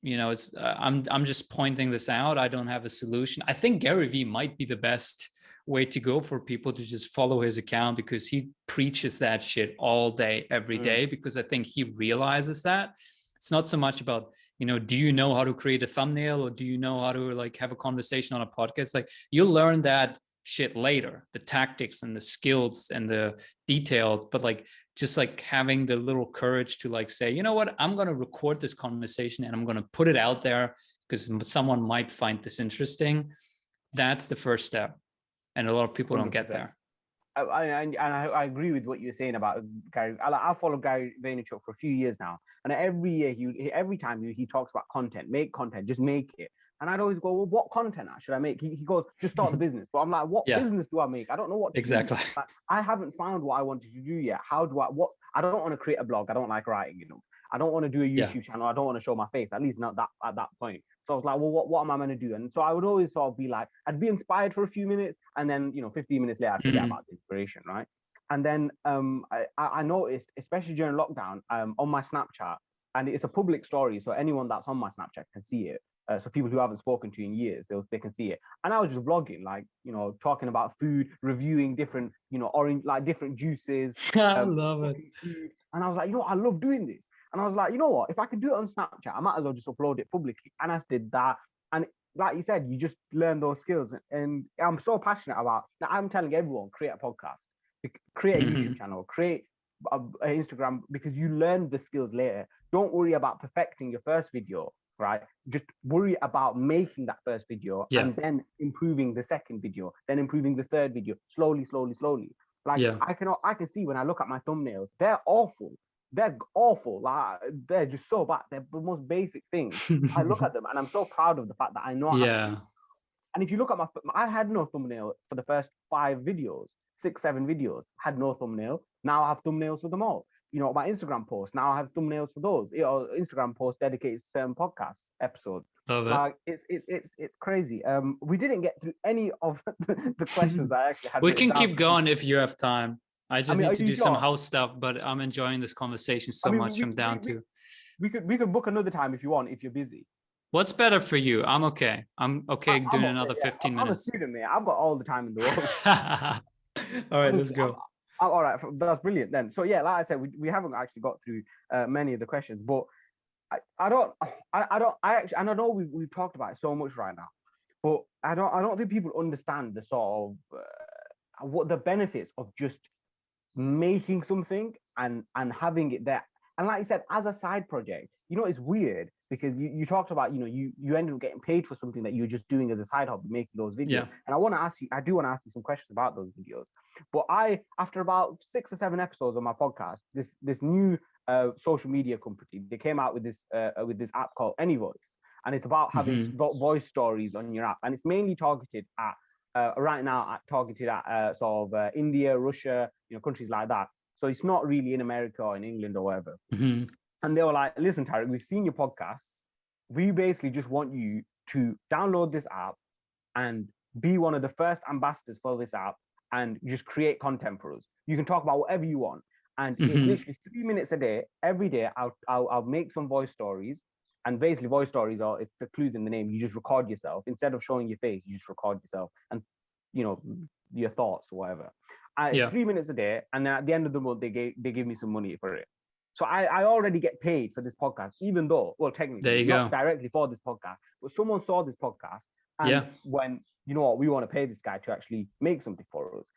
it's I'm just pointing this out. I don't have a solution. I think Gary Vee might be the best way to go for people to just follow his account, because he preaches that shit all day, every day, because I think he realizes that it's not so much about, do you know how to create a thumbnail, or do you know how to like have a conversation on a podcast? Like, you'll learn that shit later, the tactics and the skills and the details, but like, just like having the little courage to like say, you know what, I'm going to record this conversation and I'm going to put it out there because someone might find this interesting. That's the first step. And a lot of people 100%. Don't get there. I agree with what you're saying about Gary. I follow Gary Vaynerchuk for a few years now, and every year every time he talks about content, make content, just make it. And I'd always go, well, what content should I make? He goes, just start the business. But I'm like, what business do I make? I don't know what to do. Like, I haven't found what I wanted to do yet. I don't want to create a blog. I don't like writing, I don't want to do a YouTube channel. I don't want to show my face, at least not that at that point. So I was like, well, what am I going to do? And so I would always sort of be like, I'd be inspired for a few minutes, and then 15 minutes later, I'd forget about the inspiration, right? And then I noticed, especially during lockdown, on my Snapchat, and it's a public story, so anyone that's on my Snapchat can see it. So people who haven't spoken to you in years, they can see it. And I was just vlogging, like, talking about food, reviewing different, orange, like different juices. I love it. Food. And I was like, I love doing this. And I was like, you know what? If I could do it on Snapchat, I might as well just upload it publicly. And I did that. And like you said, you just learn those skills. And I'm so passionate about that. I'm telling everyone, create a podcast, create a YouTube channel, create an Instagram, because you learn the skills later. Don't worry about perfecting your first video, right? Just worry about making that first video and then improving the second video, then improving the third video, slowly. Like I can see when I look at my thumbnails, they're awful. They're awful. Like, they're just so bad. They're the most basic things. I look at them and I'm so proud of the fact that I know how to do. And if you look at I had no thumbnail for the first 5 videos, 6, 7 videos, had no thumbnail. Now I have thumbnails for them all. My Instagram posts, now I have thumbnails for those. Instagram posts dedicated to certain podcast episodes. Like, it's crazy. We didn't get through any of the questions I actually had. We can keep going if you have time. I just need to do some house stuff, but I'm enjoying this conversation so much. I'm down to. We could book another time if you want, if you're busy. What's better for you? I'm okay. I'm okay doing another 15 minutes. I'm a student, man. I've got all the time in the world. All right, let's go. All right, that's brilliant then. So yeah, like I said, we haven't actually got through many of the questions, but I know we've talked about it so much right now, but I don't think people understand the sort of what the benefits of just making something and having it there. And like you said, as a side project, it's weird because you talked about, you ended up getting paid for something that you're just doing as a side hobby, making those videos. Yeah. And I do want to ask you some questions about those videos. But after about 6 or 7 episodes on my podcast, this new social media company, they came out with this app called AnyVoice. And it's about having voice stories on your app. And it's mainly targeted at, right now, targeted at sort of India, Russia, countries like that. So it's not really in America or in England or wherever. Mm-hmm. And they were like, listen, Tarek, we've seen your podcasts. We basically just want you to download this app and be one of the first ambassadors for this app and just create content for us. You can talk about whatever you want. And it's literally 3 minutes a day. Every day, I'll make some voice stories. And basically voice stories it's the clues in the name. You just record yourself. Instead of showing your face, you just record yourself and, your thoughts or whatever. It's 3 minutes a day, and then at the end of the month they give me some money for it. So I already get paid for this podcast, even though, well, technically not directly for this podcast, but someone saw this podcast and when, you know what, we want to pay this guy to actually make something for us.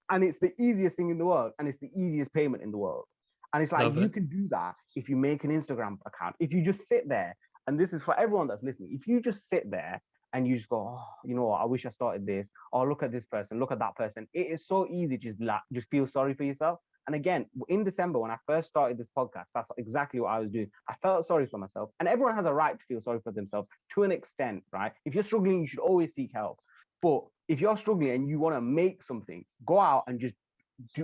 And it's the easiest thing in the world, and it's the easiest payment in the world. And it's like, you can do that if you make an Instagram account. If you just sit there, and this is for everyone that's listening, if you just sit there and you just go, oh, you know what, I wish I started this, or look at this person, look at that person. It is so easy to just feel sorry for yourself. And again, in December, when I first started this podcast, that's exactly what I was doing. I felt sorry for myself, and everyone has a right to feel sorry for themselves to an extent, right? If you're struggling, you should always seek help. But if you're struggling and you want to make something, go out and just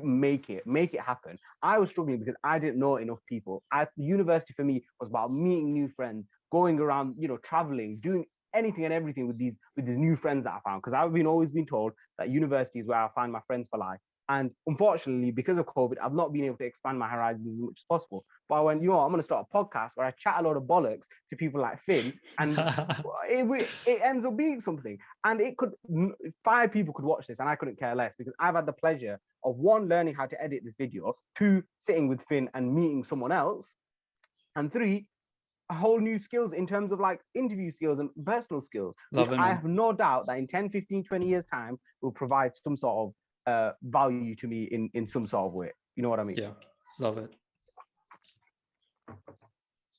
make it happen. I was struggling because I didn't know enough people. University for me was about meeting new friends, going around, you know, traveling, doing anything and everything with these new friends that I found. Because I've always been told that university is where I find my friends for life. And unfortunately, because of COVID, I've not been able to expand my horizons as much as possible. But I went, you know what, I'm going to start a podcast where I chat a lot of bollocks to people like Finn, and it ends up being something. And 5 people could watch this, and I couldn't care less, because I've had the pleasure of 1, learning how to edit this video, 2, sitting with Finn and meeting someone else, and 3, a whole new skills in terms of like interview skills and personal skills, which I have no doubt that in 10, 15, 20 years time will provide some sort of value to me in some sort of way. You know what I mean? Yeah, love it.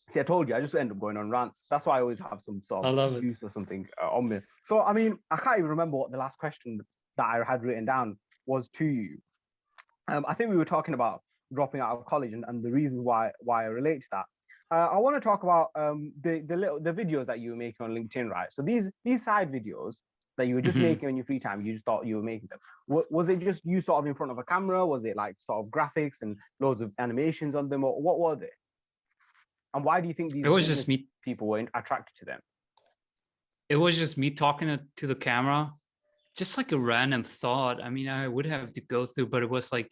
See, I told you, I just end up going on rants. That's why I always have some sort of juice or something on me. So, I mean, I can't even remember what the last question that I had written down was to you. I think we were talking about dropping out of college and the reasons why I relate to that. I want to talk about the videos that you were making on LinkedIn, right? So these side videos that you were just making on your free time, you just thought you were making them. Was it just you sort of in front of a camera? Was it like sort of graphics and loads of animations on them? Or what were they? And why do you think these people were attracted to them? It was just me talking to the camera, just like a random thought. I mean, I would have to go through, but it was like,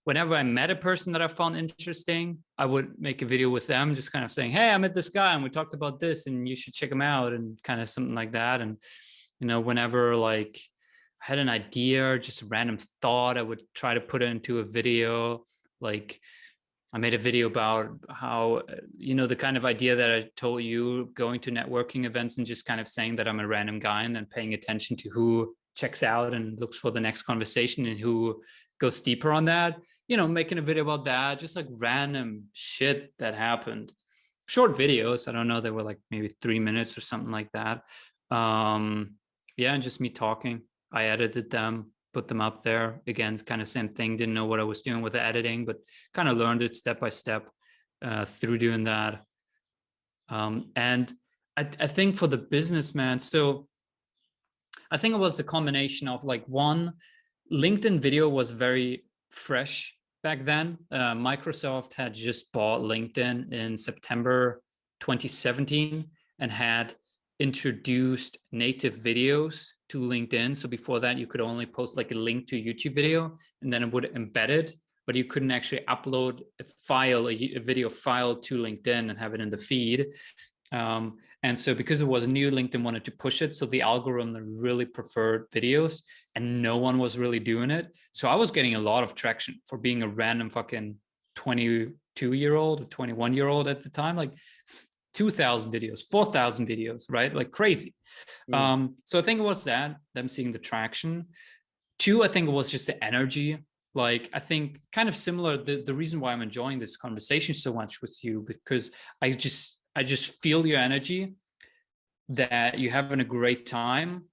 whenever I met a person that I found interesting, I would make a video with them, just kind of saying, hey, I met this guy and we talked about this and you should check him out, and kind of something like that. And, you know, whenever like I had an idea or just a random thought, I would try to put it into a video. Like I made a video about how, you know, the kind of idea that I told you, going to networking events and just kind of saying that I'm a random guy and then paying attention to who checks out and looks for the next conversation and who goes deeper on that. You know, making a video about that, just like random shit that happened. Short videos. I don't know. They were like maybe 3 minutes or something like that. Yeah, and just me talking. I edited them, put them up there. Again, it's kind of same thing. Didn't know what I was doing with the editing, but kind of learned it step by step through doing that. And I think for the businessman, so I think it was the combination of like, one, LinkedIn video was very fresh back then. Microsoft had just bought LinkedIn in September 2017 and had introduced native videos to LinkedIn. So before that, you could only post like a link to a YouTube video and then it would embed it, but you couldn't actually upload a video file to LinkedIn and have it in the feed. And so because it was new, LinkedIn wanted to push it. So the algorithm really preferred videos and no one was really doing it. So I was getting a lot of traction for being a random fucking 22-year-old or 21-year-old at the time, like 2,000 videos, 4,000 videos, right? Like crazy. So I think it was that, them seeing the traction. 2, I think it was just the energy. Like, I think kind of similar, the reason why I'm enjoying this conversation so much with you, because I just feel your energy, that you're having a great time,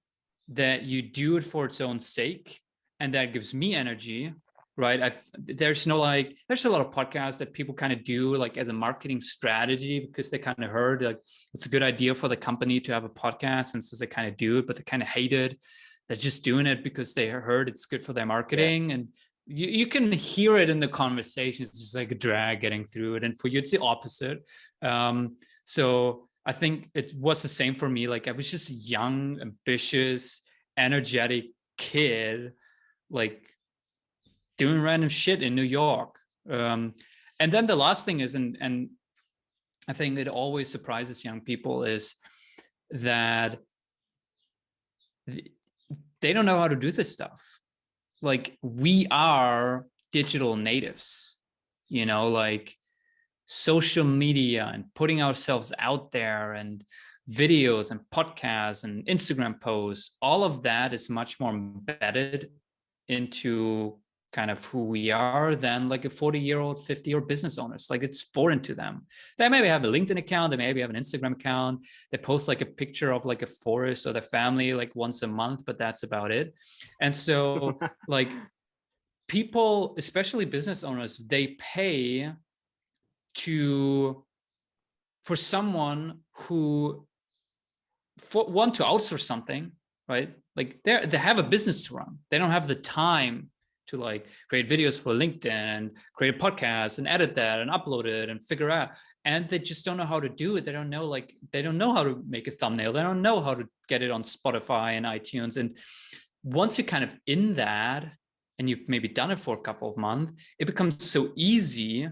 that you do it for its own sake, and that gives me energy, right? There's a lot of podcasts that people kind of do like as a marketing strategy because they kind of heard like it's a good idea for the company to have a podcast, and so they kind of do it, but they kind of hate it. They're just doing it because they heard it's good for their marketing. Yeah. And you can hear it in the conversations. It's just like a drag getting through it. And for you, it's the opposite. So I think it was the same for me. Like I was just a young, ambitious, energetic kid, like doing random shit in New York. And then the last thing is, and I think it always surprises young people, is that they don't know how to do this stuff. like we are digital natives, like social media and putting ourselves out there and videos and podcasts and Instagram posts, all of that is much more embedded into kind of who we are than like a 40-year-old, 50-year-old business owners. Like it's foreign to them. They maybe have a LinkedIn account, they maybe have an Instagram account, they post like a picture of like a forest or their family like once a month, but that's about it. And so like people, especially business owners, they pay for someone who want to outsource something, right? Like they have a business to run. They don't have the time to like create videos for LinkedIn and create a podcast and edit that and upload it and figure out. And they just don't know how to do it. They don't know how to make a thumbnail. They don't know how to get it on Spotify and iTunes. And once you're kind of in that and you've maybe done it for a couple of months, it becomes so easy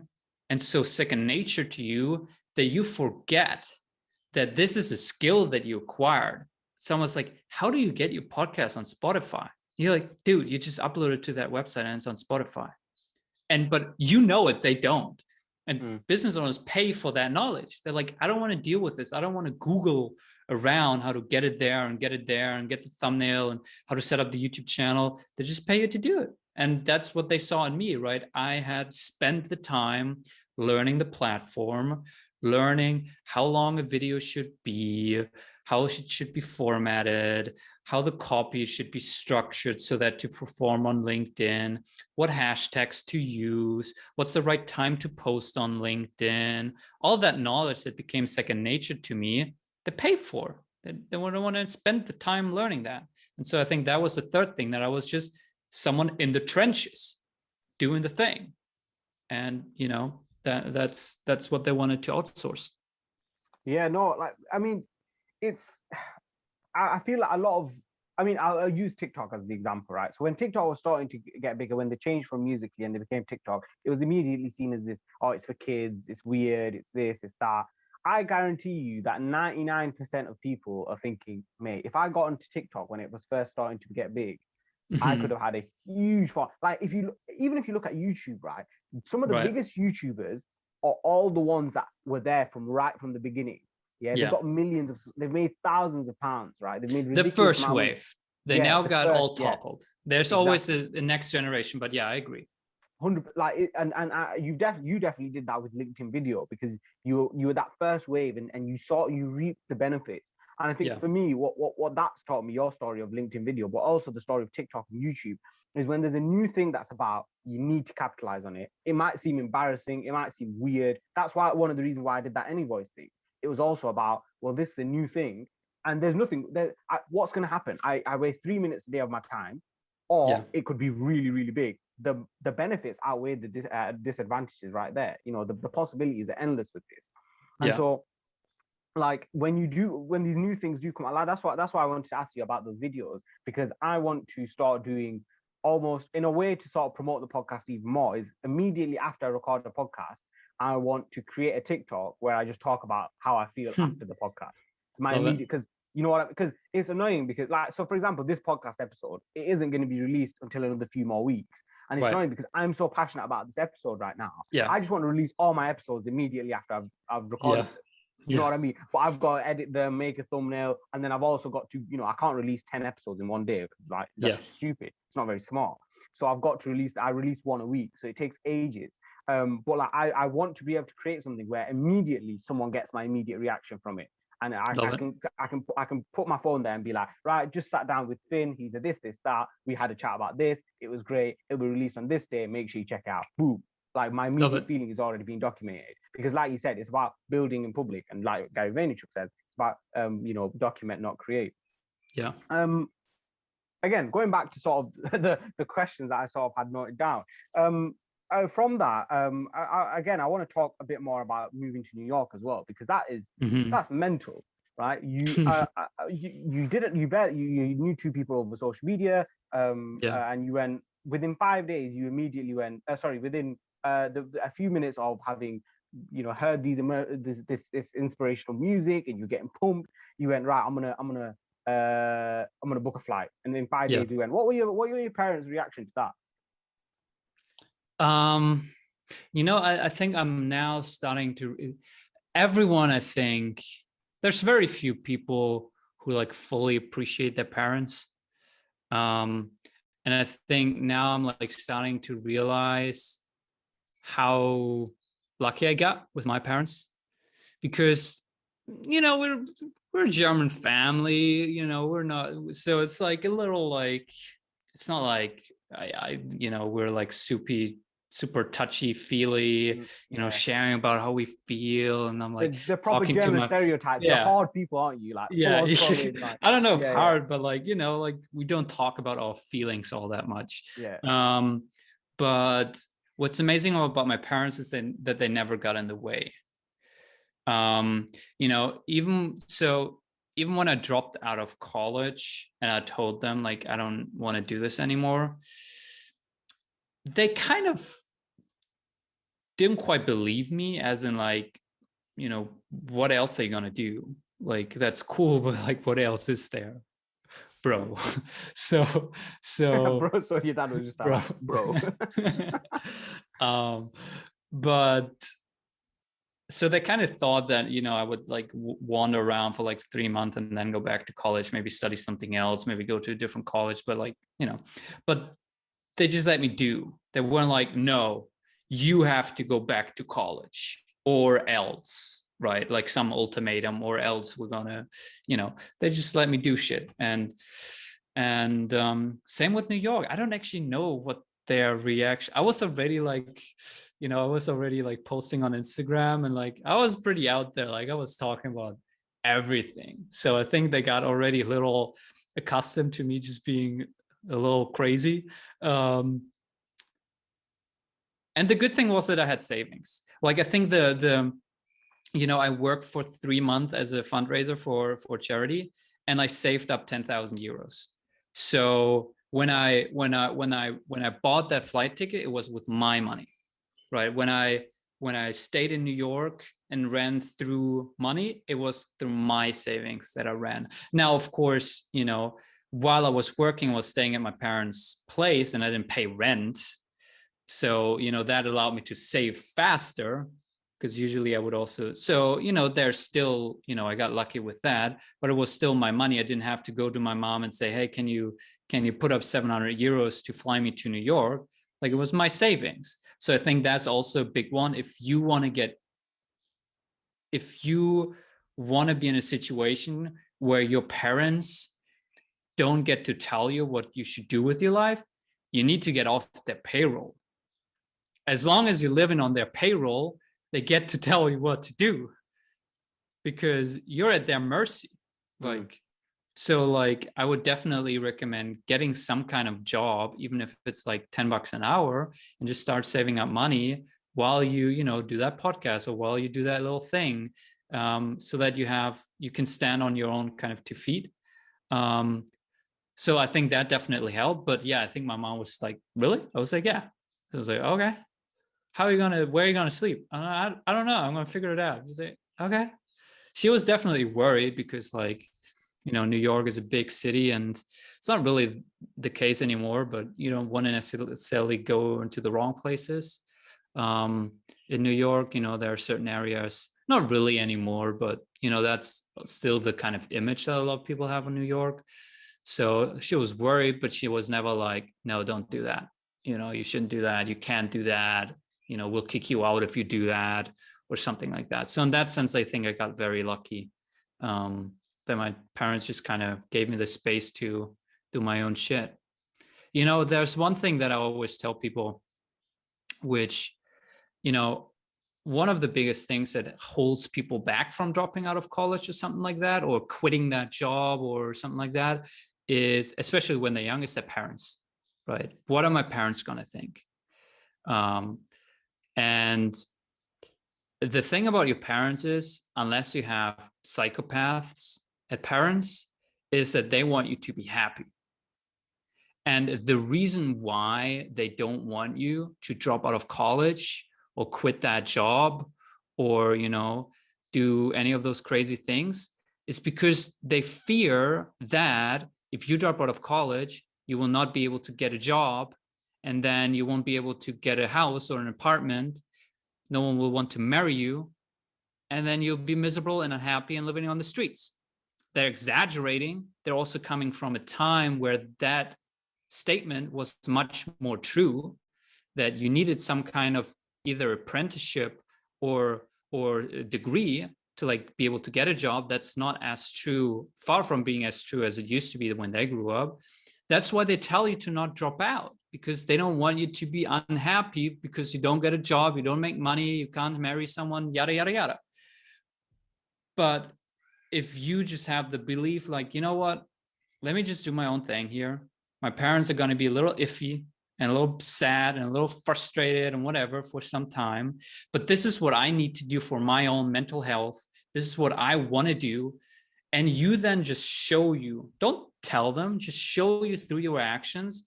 and so second nature to you that you forget that this is a skill that you acquired. Someone's like, how do you get your podcast on Spotify? You're like, dude, you just upload it to that website and it's on Spotify. But you know it, they don't. And business owners pay for that knowledge. They're like, I don't want to deal with this. I don't want to Google around how to get it there and get it there and get the thumbnail and how to set up the YouTube channel. They just pay you to do it. And that's what they saw in me, right? I had spent the time learning the platform, learning how long a video should be, how it should be formatted, how the copy should be structured so that to perform on LinkedIn, what hashtags to use, what's the right time to post on LinkedIn, all that knowledge that became second nature to me, they pay for. They don't want to spend the time learning that. And so I think that was the third thing, that I was just someone in the trenches doing the thing. And, that's what they wanted to outsource. Yeah, no, like, I mean, I feel like a lot of, I'll use TikTok as the example, right? So when TikTok was starting to get bigger, when they changed from Musical.ly and they became TikTok, it was immediately seen as this, oh, it's for kids, it's weird, it's this, it's that. I guarantee you that 99% of people are thinking, mate, if I got onto TikTok when it was first starting to get big, I could have had a huge fun. Like even if you look at YouTube, right, some of the biggest YouTubers are all the ones that were there right from the beginning. Yeah, they've got they've made thousands of pounds, right? They've made ridiculous the first wave. They now got all toppled. There's always a next generation, but yeah, I agree. 100, like, you definitely did that with LinkedIn video, because you were that first wave and you reaped the benefits. And I think for me, what that's taught me, your story of LinkedIn video, but also the story of TikTok and YouTube, is when there's a new thing that's about, you need to capitalize on it. It might seem embarrassing, it might seem weird. That's why one of the reasons why I did that AnyVoice thing. It was also about, well, this is a new thing, and there's nothing there. What's going to happen? I waste 3 minutes a day of my time, or it could be really, really big. The benefits outweigh the disadvantages right there. The possibilities are endless with this. And so, like, when these new things do come out, like, that's why I wanted to ask you about those videos, because I want to start doing, almost in a way to sort of promote the podcast even more, is immediately after I record the podcast, I want to create a TikTok where I just talk about how I feel after the podcast. My immediate, because because it's annoying, because, like, so for example, this podcast episode, it isn't going to be released until another few more weeks. And it's annoying because I'm so passionate about this episode right now. I just want to release all my episodes immediately after I've recorded them. You know what I mean? But I've got to edit them, make a thumbnail, and then I've also got to, I can't release 10 episodes in one day, because, like, that's just stupid. It's not very smart. So I've got to I release one a week, so it takes ages. But like, I want to be able to create something where immediately someone gets my immediate reaction from it. And I can put my phone there and be like, right, just sat down with Finn. He's a this, that. We had a chat about this. It was great. It'll be released on this day. Make sure you check it out. Boom. Like, my immediate feeling is already being documented, because, like you said, it's about building in public, and like Gary Vaynerchuk said, it's about document, not create. Again, going back to sort of the questions that I sort of had noted down. From that, I want to talk a bit more about moving to New York as well, because that's mental, right? You knew two people over social media, and you went within 5 days. You immediately went. Within a few minutes of having heard this inspirational music, and you're getting pumped. You went, right, I'm gonna I'm gonna book a flight, and in 5 Yeah. days we went. What were your parents' reaction to that? I think I'm now starting to, everyone, I think there's very few people who like fully appreciate their parents. And I think now I'm like starting to realize how lucky I got with my parents, because we're a German family, we're not, so it's like a little like, it's not like we're like super touchy feely, sharing about how we feel, and I'm like the proper talking German to my, stereotypes. You're hard people, aren't you? Like yeah, like, I don't know if hard, but like like we don't talk about our feelings all that much. But what's amazing about my parents is that they never got in the way. Even when I dropped out of college and I told them like I don't want to do this anymore, they kind of didn't quite believe me, as in like, what else are you gonna do? Like, that's cool, but like, what else is there, bro? so bro, so your dad was just like, bro. But so they kind of thought that I would like wander around for like 3 months and then go back to college, maybe study something else, maybe go to a different college, but like but they just let me do. They weren't like, no, you have to go back to college or else, right? Like some ultimatum, or else we're gonna, they just let me do shit. And same with New York. I don't actually know what their reaction. I was already like, posting on Instagram, and like I was pretty out there. Like I was talking about everything. So I think they got already a little accustomed to me just being a little crazy. And the good thing was that I had savings. Like I think I worked for 3 months as a fundraiser for charity, and I saved up 10,000 euros. So when I bought that flight ticket, it was with my money, right? When I stayed in New York and ran through money, it was through my savings that I ran. Now, of course, while I was working, I was staying at my parents' place and I didn't pay rent. So, that allowed me to save faster, because usually I would also, so, there's still, I got lucky with that, but it was still my money. I didn't have to go to my mom and say, hey, can you put up 700 euros to fly me to New York? Like, it was my savings. So I think that's also a big one. If you want to be in a situation where your parents don't get to tell you what you should do with your life, you need to get off their payroll. As long as you're living on their payroll, they get to tell you what to do, because you're at their mercy. So like, I would definitely recommend getting some kind of job, even if it's like $10 an hour, and just start saving up money while you do that podcast, or while you do that little thing, so that you can stand on your own kind of 2 feet. So I think that definitely helped. But yeah, I think my mom was like, really? I was like, yeah. I was like, okay, where are you gonna sleep? I don't know, I'm gonna figure it out. She's like, okay. She was definitely worried, because like, New York is a big city, and it's not really the case anymore, but you don't want to necessarily go into the wrong places. In New York, there are certain areas, not really anymore, but that's still the kind of image that a lot of people have in New York. So she was worried, but she was never like, no, don't do that. You shouldn't do that. You can't do that. We'll kick you out if you do that, or something like that. So in that sense, I think I got very lucky, that my parents just kind of gave me the space to do my own shit. There's one thing that I always tell people, which, one of the biggest things that holds people back from dropping out of college or something like that, or quitting that job or something like that, is, especially when they're young, is their parents, right? What are my parents going to think? And the thing about your parents is, unless you have psychopaths as parents, is that they want you to be happy. And the reason why they don't want you to drop out of college or quit that job, or, do any of those crazy things, It's because they fear that if you drop out of college, you will not be able to get a job, and then you won't be able to get a house or an apartment. No one will want to marry you, and then you'll be miserable and unhappy and living on the streets. They're exaggerating. They're also coming from a time where that statement was much more true, that you needed some kind of either apprenticeship or a degree to like be able to get a job. That's not as true, far from being as true as it used to be when they grew up. That's why they tell you to not drop out, because they don't want you to be unhappy because you don't get a job, you don't make money, you can't marry someone, yada, yada, yada. But if you just have the belief, like, you know what, let me just do my own thing here. My parents are going to be a little iffy and a little sad and a little frustrated and whatever for some time, but this is what I need to do for my own mental health. This is what I want to do. And you then just show you, don't tell them, just show you through your actions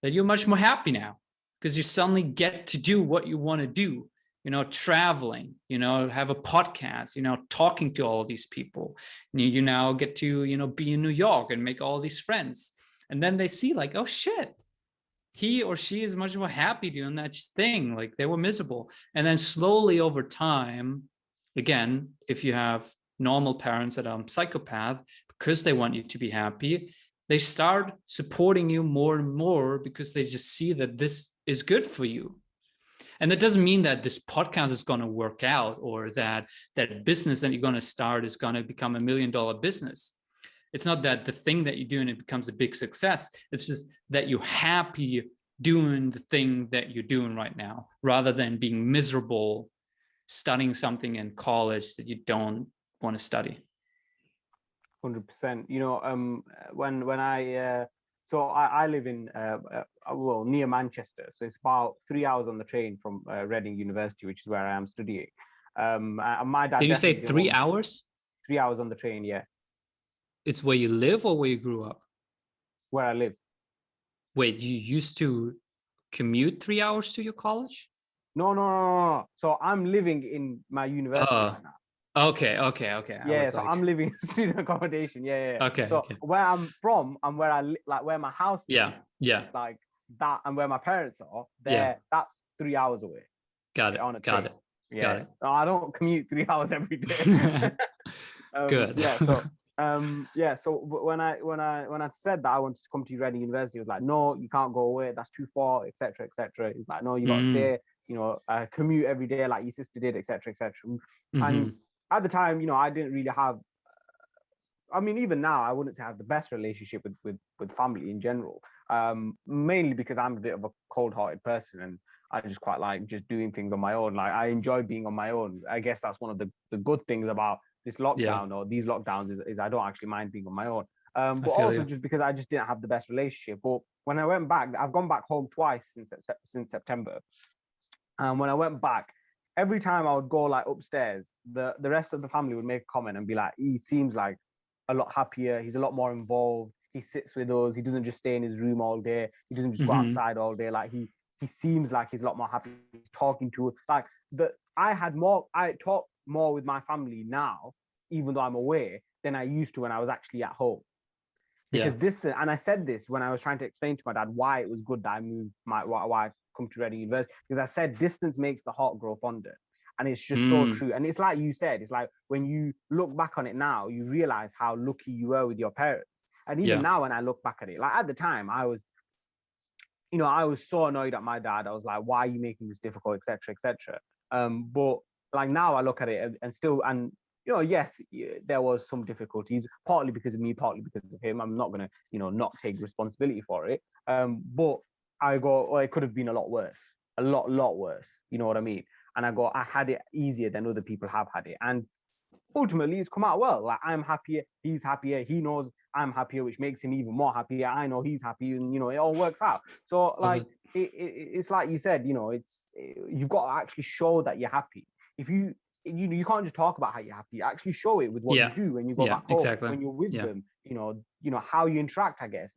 that you're much more happy now, because you suddenly get to do what you want to do, you know, traveling, you know, have a podcast, you know, talking to all these people. You now get to, you know, be in New York and make all these friends. And then they see like, oh shit, he or she is much more happy doing that thing. Like they were miserable. And then slowly over time, again, if you have normal parents that are psychopath, because they want you to be happy, they start supporting you more and more because they just see that this is good for you. And that doesn't mean that this podcast is going to work out, or that business that you're going to start is going to become $1 million business. It's not that the thing that you're doing, it becomes a big success. It's just that you're happy doing the thing that you're doing right now, rather than being miserable studying something in college that you don't want to study. 100%. You know, when I so I live in well, near Manchester, so it's about 3 hours on the train from Reading University, which is where I am studying. My dad. Did you say 3 hours? 3 hours on the train, yeah. It's where you live or where you grew up? Where I live. Wait, you used to commute 3 hours to your college? No. So I'm living in my university right now. Okay. Yeah, so like... I'm living in student accommodation. Yeah. Okay. So where I'm from and where I like where my house is. Yeah. Like that, and where my parents are, there. That's 3 hours away. Got it. On a Got it. Yeah. Got it. No, I don't commute 3 hours every day. Good. Yeah. So so when I said that I wanted to come to Reading University, it was like, no, you can't go away. That's too far, etc. It's like, no, you got to stay. You know, commute every day like your sister did, etc. And at the time, you know, I didn't really have. I mean, even now, I wouldn't say I have the best relationship with family in general. Mainly because I'm a bit of a cold-hearted person, and I just quite like just doing things on my own. Like I enjoy being on my own. I guess that's one of the good things about this lockdown or these lockdowns is I don't actually mind being on my own. But also just because I just didn't have the best relationship. But when I went back, I've gone back home twice since September. And when I went back, every time I would go like upstairs, the rest of the family would make a comment and be like, he seems like a lot happier. He's a lot more involved. He sits with us. He doesn't just stay in his room all day. He doesn't just go outside all day. Like he seems like he's a lot more happy. He's talking to us. Like I talk more with my family now, even though I'm away, than I used to when I was actually at home. Because distance, and I said this when I was trying to explain to my dad why it was good that I moved why I come to Reading University, because I said distance makes the heart grow fonder. And it's just so true. And it's like you said, it's like when you look back on it now, you realize how lucky you were with your parents. And even now, when I look back at it, like at the time, I was so annoyed at my dad. I was like, why are you making this difficult, etc. But like now I look at it and still, and you know, yes, there was some difficulties, partly because of me, partly because of him. I'm not going to, you know, not take responsibility for it. But I go, well, it could have been a lot worse, a lot worse. You know what I mean? And I go, I had it easier than other people have had it. And ultimately, it's come out well. Like I'm happier, he's happier, he knows I'm happier, which makes him even more happier. I know he's happy, and you know, it all works out. So like, it's like you said, you know, you've got to actually show that you're happy. If you can't just talk about how you're happy. Actually show it with what you do when you go back home, when you're with them. You know how you interact. I guess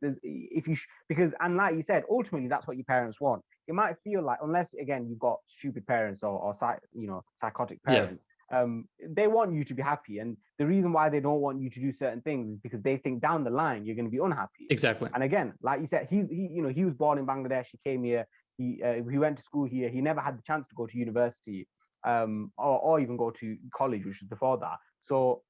because like you said, ultimately that's what your parents want. It might feel like, unless again you've got stupid parents or psychotic parents, They want you to be happy, and the reason why they don't want you to do certain things is because they think down the line you're going to be unhappy. Exactly. And again, like you said, he was born in Bangladesh. He came here. He went to school here. He never had the chance to go to university, or even go to college, which was before that. So,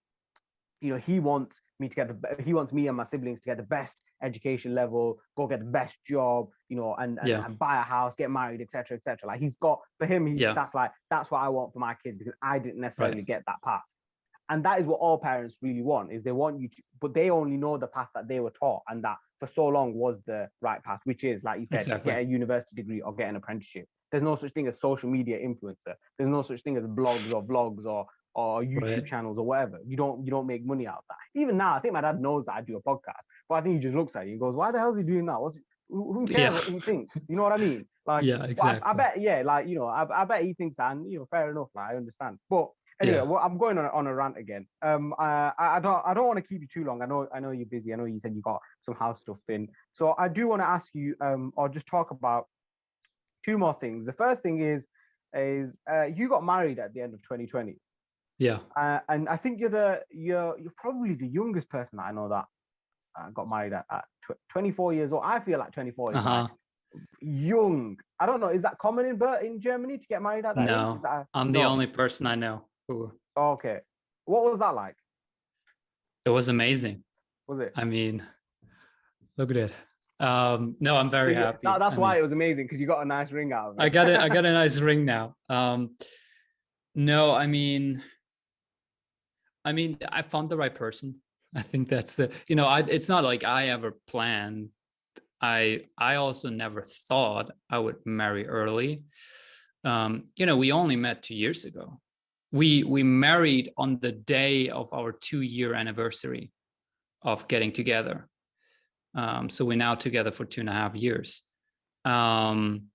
he wants he wants me and my siblings to get the best education level, go get the best job, and buy a house, get married, etc., etc. Like for him, that's what I want for my kids, because I didn't necessarily get that path. And that is what all parents really want, is they want you to, but they only know the path that they were taught, and that for so long was the right path, which is, like you said, get a university degree or get an apprenticeship. There's no such thing as social media influencer. There's no such thing as blogs or vlogs or YouTube channels or whatever. You don't make money out of that. Even now, I think my dad knows that I do a podcast, but I think he just looks at you and goes, "Why the hell is he doing that? Who cares what he thinks?" You know what I mean? Like, yeah, exactly. I bet, I bet he thinks that, and fair enough. Like, I understand, but. Anyway, well, I'm going on a rant again. I don't want to keep you too long. I know you're busy. I know you said you got some house stuff in. So I do want to ask you, or just talk about two more things. The first thing is you got married at the end of 2020. Yeah. And I think you're probably the youngest person I know that got married at 24 years old. I feel like 24 is like young. I don't know. Is that common in Germany to get married at that age? I'm the only person I know. Okay. What was that like? It was amazing. Was it? I mean, look at it. No, I'm very happy. That's why it was amazing, because you got a nice ring out of it. I got a nice ring now. No, I mean, I found the right person. I think that's it's not like I ever planned. I also never thought I would marry early. We only met 2 years ago. We married on the day of our 2-year anniversary of getting together. So we're now together for 2.5 years. And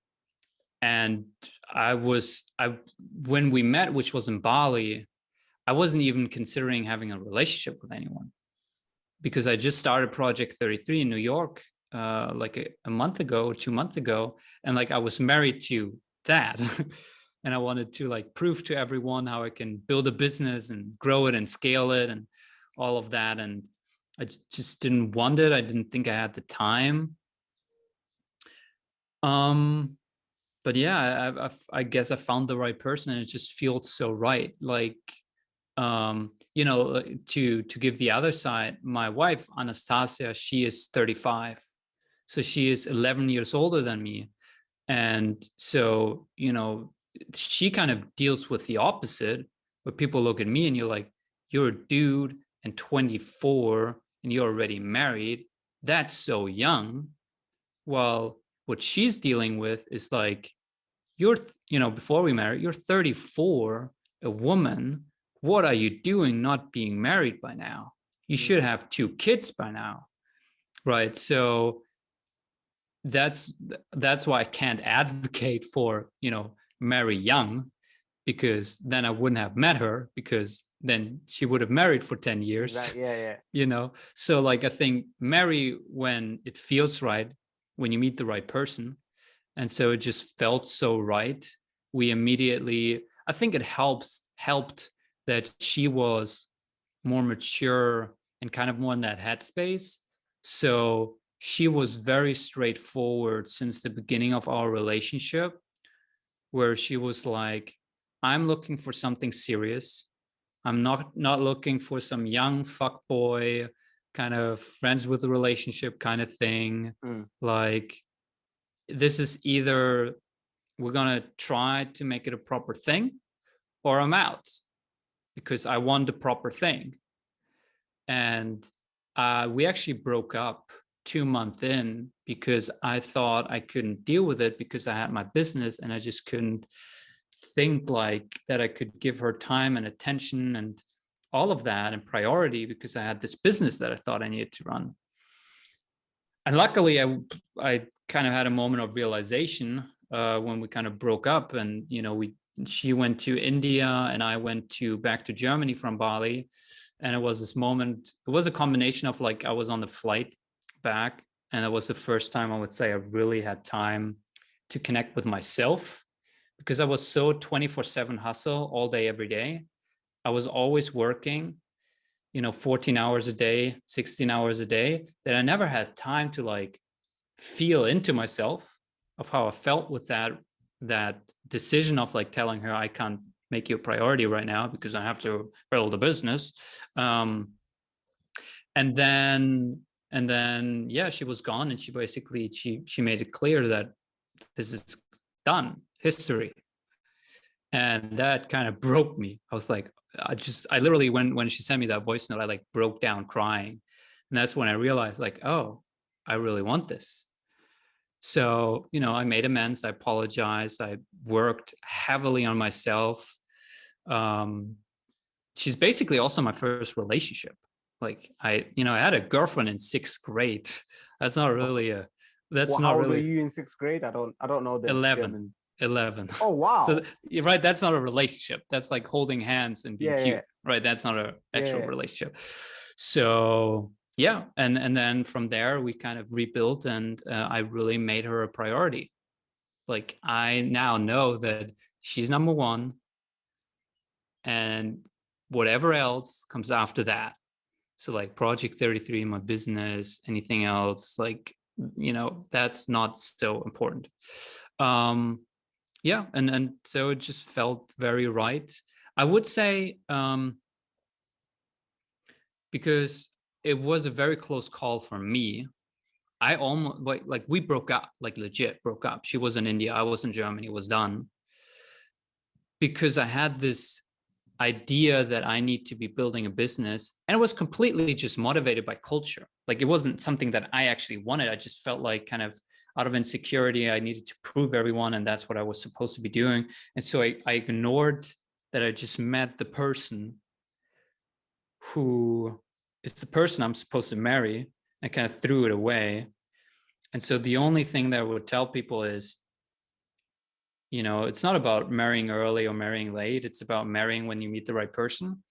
when we met, which was in Bali, I wasn't even considering having a relationship with anyone, because I just started Project 33 in New York, like a month ago or 2 months ago. And like, I was married to that. And I wanted to like prove to everyone how I can build a business and grow it and scale it and all of that. And I just didn't want it. I didn't think I had the time. But yeah, I guess I found the right person, and it just feels so right. Like, to give the other side, my wife, Anastasia, she is 35. So she is 11 years older than me. And so, she kind of deals with the opposite, where people look at me and you're like, you're a dude and 24 and you're already married. That's so young. Well, what she's dealing with is like, before we married, you're 34, a woman. What are you doing not being married by now? You should have 2 kids by now. Right. So that's why I can't advocate for, marry young, because then I wouldn't have met her, because then she would have married for 10 years. Right, yeah. So like, I think marry when it feels right, when you meet the right person. And so it just felt so right. We immediately, I think it helped that she was more mature and kind of more in that headspace. So she was very straightforward since the beginning of our relationship, where she was like, I'm looking for something serious. I'm not looking for some young fuckboy kind of friends with a relationship kind of thing. Like, this is either we're going to try to make it a proper thing, or I'm out, because I want the proper thing. And we actually broke up 2 months in, because I thought I couldn't deal with it, because I had my business and I just couldn't think like that I could give her time and attention and all of that and priority, because I had this business that I thought I needed to run. And luckily I kind of had a moment of realization when we kind of broke up, and she went to India and I went back to Germany from Bali. And it was this moment, it was a combination of like, I was on the flight back, and it was the first time I would say I really had time to connect with myself, because I was so 24/7 hustle all day, every day, I was always working, 14 hours a day, 16 hours a day, that I never had time to like feel into myself of how I felt with that decision of like telling her I can't make you a priority right now because I have to build a business. And then yeah, she was gone, and she basically she made it clear that this is done, history. And that kind of broke me. I was like, I literally, when she sent me that voice note, I like broke down crying. And that's when I realized like, oh, I really want this. So, I made amends, I apologized, I worked heavily on myself. She's basically also my first relationship. Like I had a girlfriend in 6th grade. That's not really how old were you in 6th grade? I don't know the 11. 11. Oh wow. So you're right, that's not a relationship. That's like holding hands and being cute. Yeah. Right? That's not an actual relationship. So yeah, and then from there we kind of rebuilt, and I really made her a priority. Like I now know that she's number one, and whatever else comes after that. So like Project 33, my business, anything else, like that's not so important. Yeah, and so it just felt very right. I would say because it was a very close call for me. I almost like we broke up, like legit broke up. She was in India, I was in Germany, it was done. Because I had this idea that I need to be building a business, and it was completely just motivated by culture. Like it wasn't something that I actually wanted. I just felt like kind of out of insecurity, I needed to prove everyone, and that's what I was supposed to be doing. And so I ignored that I just met the person who is the person I'm supposed to marry. I kind of threw it away. And so the only thing that I would tell people is, it's not about marrying early or marrying late. It's about marrying when you meet the right person.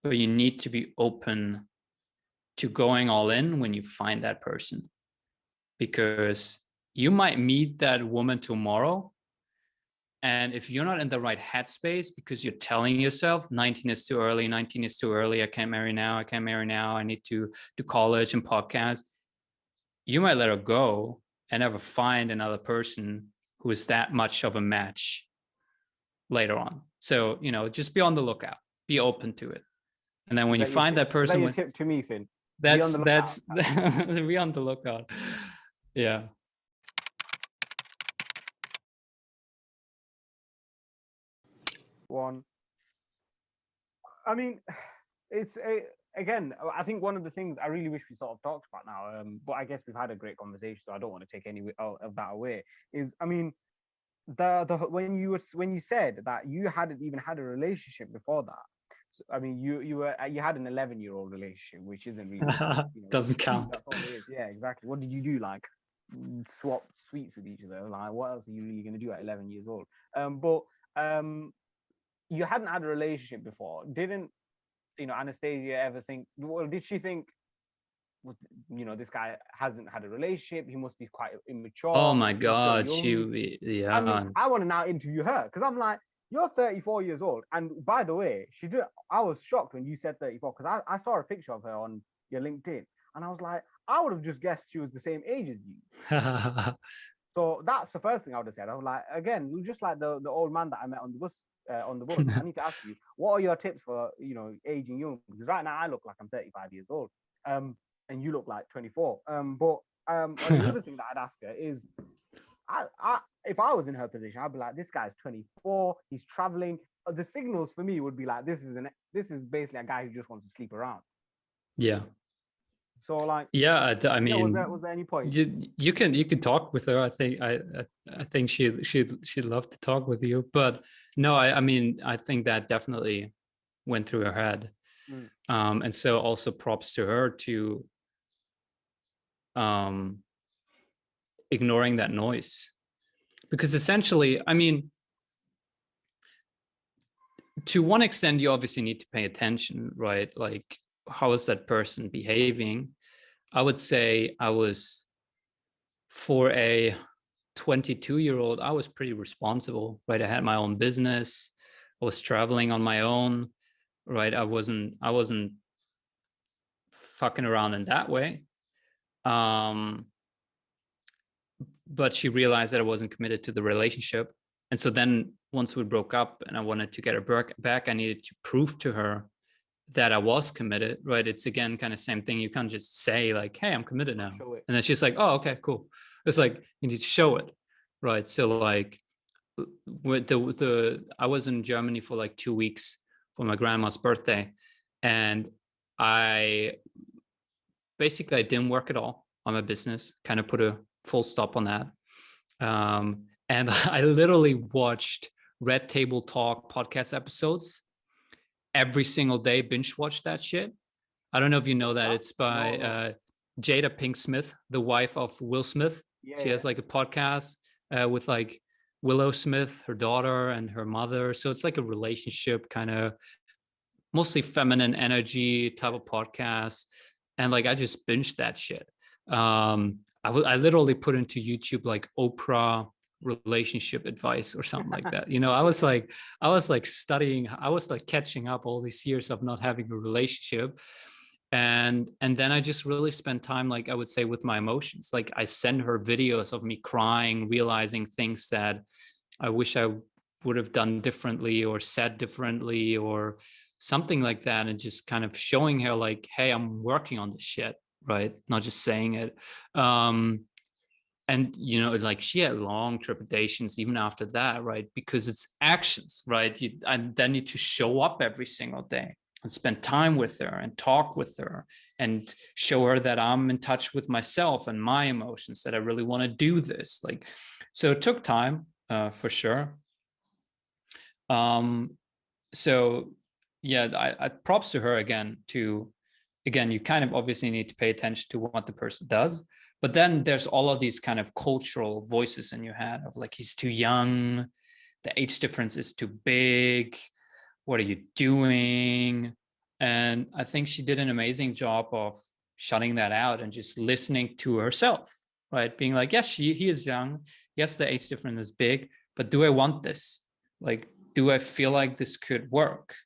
But you need to be open to going all in when you find that person. Because you might meet that woman tomorrow, and if you're not in the right headspace because you're telling yourself 19 is too early, 19 is too early, I can't marry now, I need to do college and podcast, you might let her go and never find another person who is that much of a match later on. So, just be on the lookout, be open to it. And then when you find that person, your tip to me, Finn? That's be on the lookout. Yeah. One. I mean, again, I think one of the things I really wish we sort of talked about now, but I guess we've had a great conversation, so I don't want to take any of that away. Is, I mean, when you said that you hadn't even had a relationship before that. So, I mean, you had an 11-year-old relationship, which isn't really doesn't count. That's all it is. Yeah, exactly. What did you do? Like swap sweets with each other? Like what else are you really going to do at 11 years old? But you hadn't had a relationship before. Didn't Anastasia ever think? Well, did she think, this guy hasn't had a relationship, he must be quite immature? Oh my God, yeah. I mean, I want to now interview her, because I'm like, you're 34 years old, and by the way, I was shocked when you said 34, because I saw a picture of her on your LinkedIn, and I was like, I would have just guessed she was the same age as you. So that's the first thing I would have said. I was like, again, just like the old man that I met on the bus. I need to ask you, what are your tips for aging young? Because right now I look like I'm 35 years old, and you look like 24. But the other thing that I'd ask her is, if I was in her position, I'd be like, this guy's 24, he's traveling. The signals for me would be like, this is basically a guy who just wants to sleep around. Yeah. So like, yeah, I mean, was there any point? You can talk with her. I think she'd love to talk with you. But no, I mean, I think that definitely went through her head. And so also props to her to ignoring that noise, because essentially, I mean, to one extent, you obviously need to pay attention, right? Like, how is that person behaving? I would say for a 22-year-old, I was pretty responsible, right? I had my own business. I was traveling on my own. right? I wasn't fucking around in that way. But she realized that I wasn't committed to the relationship. And so then once we broke up and I wanted to get her back, I needed to prove to her that I was committed, right? It's again kind of same thing. You can't just say like, hey, I'm committed now. And then she's like, oh, okay, cool. It's like, you need to show it, right? So like with the I was in Germany for like 2 weeks for my grandma's birthday. And I didn't work at all on my business, kind of put a full stop on that. And I literally watched Red Table Talk podcast episodes every single day, binge watched that shit. I don't know if you know that. It's by Jada Pink Smith, the wife of Will Smith. She has like a podcast with like Willow Smith, her daughter, and her mother. So it's like a relationship kind of mostly feminine energy type of podcast. And like I just binged that shit. I literally put into YouTube like Oprah relationship advice or something like that. You know, I was like studying, I was like catching up all these years of not having a relationship. And then I just really spent time, like I would say, with my emotions. Like I send her videos of me crying, realizing things that I wish I would have done differently or said differently or something like that, and just kind of showing her like, hey, I'm working on this shit, right? Not just saying it. And you know, like she had long trepidations even after that, right? Because it's actions, right? I then need to show up every single day and spend time with her and talk with her and show her that I'm in touch with myself and my emotions, that I really want to do this. Like, so it took time for sure. So yeah, I props to her again. You kind of obviously need to pay attention to what the person does, but then there's all of these kind of cultural voices in your head of like, he's too young, the age difference is too big, what are you doing? And I think she did an amazing job of shutting that out and just listening to herself, right? Being like, yes, he is young, yes, the age difference is big, but do I want this? Like, do I feel like this could work?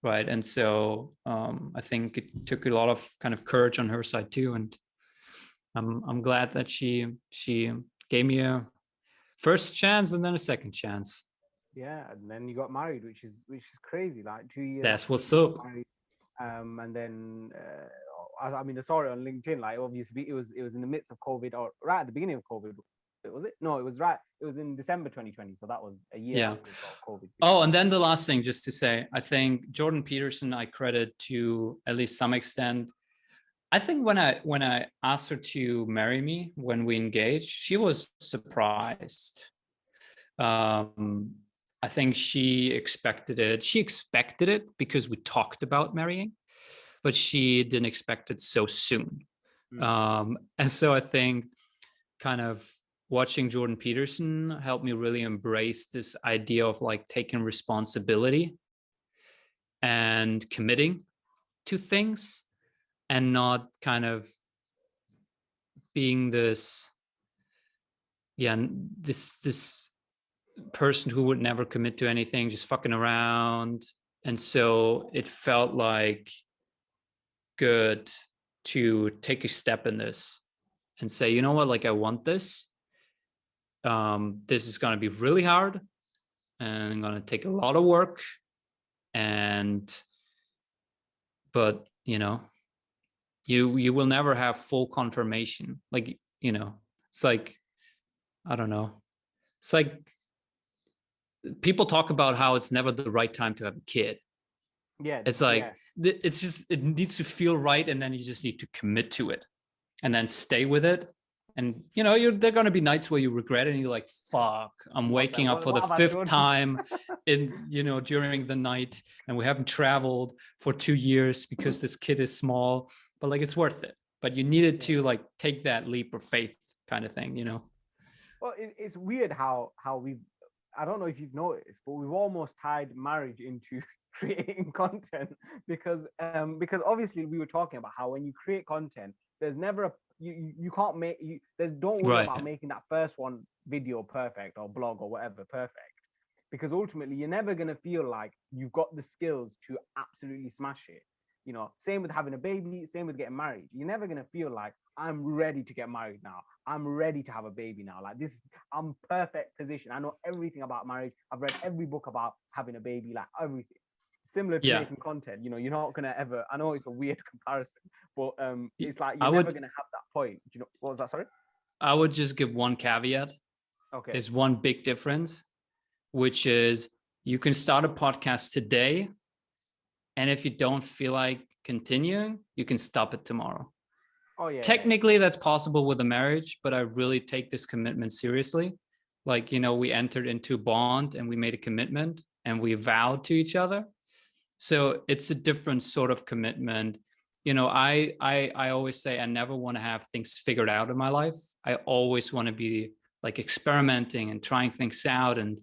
Right. And so I think it took a lot of kind of courage on her side too. And I'm glad that she gave me a first chance and then a second chance. Yeah, and then you got married, which is crazy. Like 2 years. That's what's up. Married, and then I mean, I saw it on LinkedIn. Like obviously, it was in the midst of COVID or right at the beginning of COVID. Was it? No, it was right. It was in December 2020, so that was a year after COVID. Oh, and then the last thing, just to say, I think Jordan Peterson, I credit to at least some extent. I think when I asked her to marry me when we engaged, she was surprised. I think she expected it. She expected it because we talked about marrying, but she didn't expect it so soon. And so I think kind of watching Jordan Peterson helped me really embrace this idea of like taking responsibility and committing to things and not kind of being this person who would never commit to anything, just fucking around. And so it felt like good to take a step in this and say, you know what, like I want this. This is going to be really hard and going to take a lot of work. But you know, you will never have full confirmation. Like, you know, it's like, I don't know. It's like people talk about how it's never the right time to have a kid. Yeah. It's like, it's just, it needs to feel right. And then you just need to commit to it and then stay with it. And, you know, there are going to be nights where you regret it and you're like, fuck, I'm waking up for the fifth time during the night, and we haven't traveled for 2 years because this kid is small, but like, it's worth it. But you needed to like take that leap of faith kind of thing, you know? Well, it's weird how we've, I don't know if you've noticed, but we've almost tied marriage into creating content because obviously we were talking about how when you create content, there's never a you can't make don't worry about making that first one video perfect or blog or whatever perfect, because ultimately you're never going to feel like you've got the skills to absolutely smash it. You know, same with having a baby, same with getting married. You're never going to feel like I'm ready to get married now. I'm ready to have a baby now. Like this, I'm perfect position. I know everything about marriage. I've read every book about having a baby, like everything. Similar to Yeah. making content, you know, you're not gonna ever. I know it's a weird comparison, but it's like I you're would- never gonna have that point. Do you know what was that? Sorry. I would just give one caveat. Okay. There's one big difference, which is you can start a podcast today, and if you don't feel like continuing, you can stop it tomorrow. Oh yeah. Technically, that's possible with a marriage, but I really take this commitment seriously. Like, you know, we entered into a bond and we made a commitment and we vowed to each other. So it's a different sort of commitment. You know, I always say I never want to have things figured out in my life. I always want to be like experimenting and trying things out and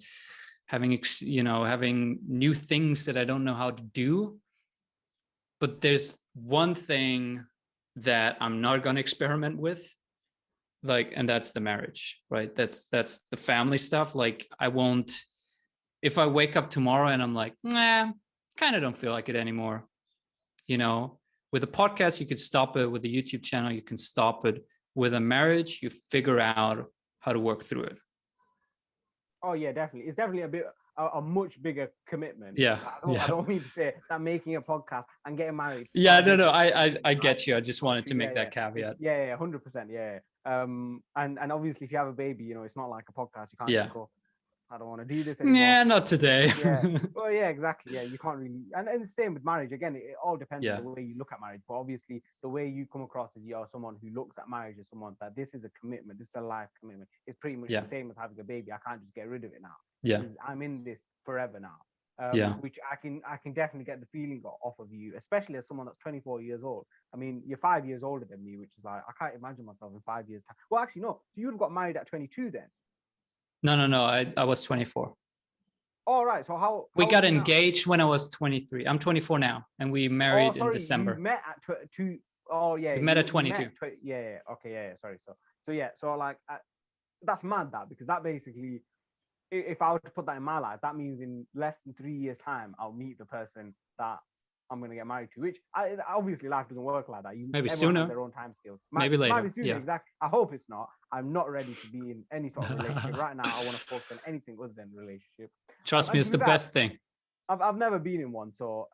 having, you know, having new things that I don't know how to do. But there's one thing that I'm not going to experiment with, like, and that's the marriage, right? That's the family stuff. Like, I won't, if I wake up tomorrow and I'm like, nah, kind of don't feel like it anymore. You know, with a podcast, you could stop it. With a YouTube channel, you can stop it. With a marriage, you figure out how to work through it. Oh yeah, definitely. It's definitely a much bigger commitment. Yeah. I don't mean to say that making a podcast and getting married. Yeah, no, I get you. I just wanted to make Yeah, that caveat. Yeah, 100%. Yeah. And obviously, if you have a baby, you know, it's not like a podcast. You can't Yeah. just go, I don't want to do this anymore. Yeah, not today. Yeah. Well, yeah, exactly. Yeah, you can't really. And the same with marriage. Again, it all depends Yeah. on the way you look at marriage. But obviously, the way you come across as you're someone who looks at marriage as someone that this is a commitment. This is a life commitment. It's pretty much Yeah. the same as having a baby. I can't just get rid of it now. Yeah. I'm in this forever now. Yeah. Which I can definitely get the feeling off of you, especially as someone that's 24 years old. I mean, you're 5 years older than me, which is like I can't imagine myself in 5 years' time. Well, actually, no. So you'd got married at 22 then. No. I was 24. All right. So how We old got are you now? engaged when I was 23. I'm 24 now, and we married in December. You met at two. Oh yeah, We met at you 22. Yeah. Okay. Yeah. Sorry. So yeah. So like, that's mad that because that basically, if I were to put that in my life, that means in less than 3 years' time, I'll meet the person that I'm going to get married to. Which obviously life doesn't work like that. Maybe everyone sooner. has their own time scales. Maybe later. Might be sooner. Yeah. Exactly. I hope it's not. I'm not ready to be in any sort of relationship right now. I want to focus on anything other than relationship. Trust me, it's the best thing. I've never been in one, so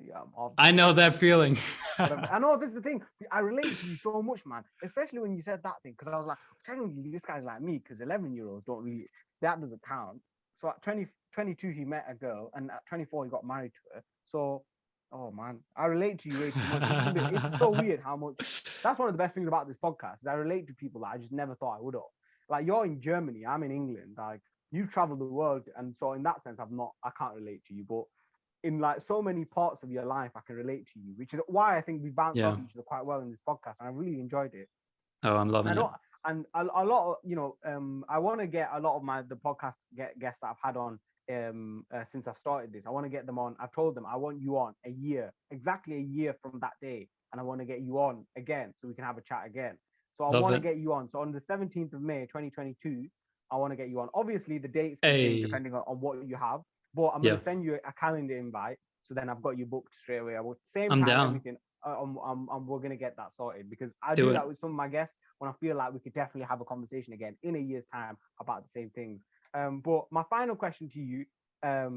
yeah, I know that feeling. I know this is the thing. I relate to you so much, man. Especially when you said that thing, because I was like, technically, this guy's like me, because 11-year-olds don't really, that doesn't count. So at 22, he met a girl, and at 24, he got married to her. So, oh man, I relate to you way too much. It's so weird how much. That's one of the best things about this podcast is I relate to people that I just never thought I would have. Like you're in Germany, I'm in England. Like you've traveled the world, and so in that sense, I can't relate to you, but in like so many parts of your life, I can relate to you, which is why I think we bounced off each other quite well in this podcast, and I really enjoyed it. Oh, I'm loving it. And a lot of, you know, I want to get a lot of the podcast guests that I've had on since I've started this. I want to get them on. I've told them I want you on exactly a year from that day, and I want to get you on again so we can have a chat again. So I want to get you on. So on the 17th of May, 2022, I want to get you on. Obviously, the dates can change depending on what you have. But I'm going to send you a calendar invite, so then I've got you booked straight away. I'm down. Everything. We're going to get that sorted because I do that with some of my guests when I feel like we could definitely have a conversation again in a year's time about the same things. But my final question to you, I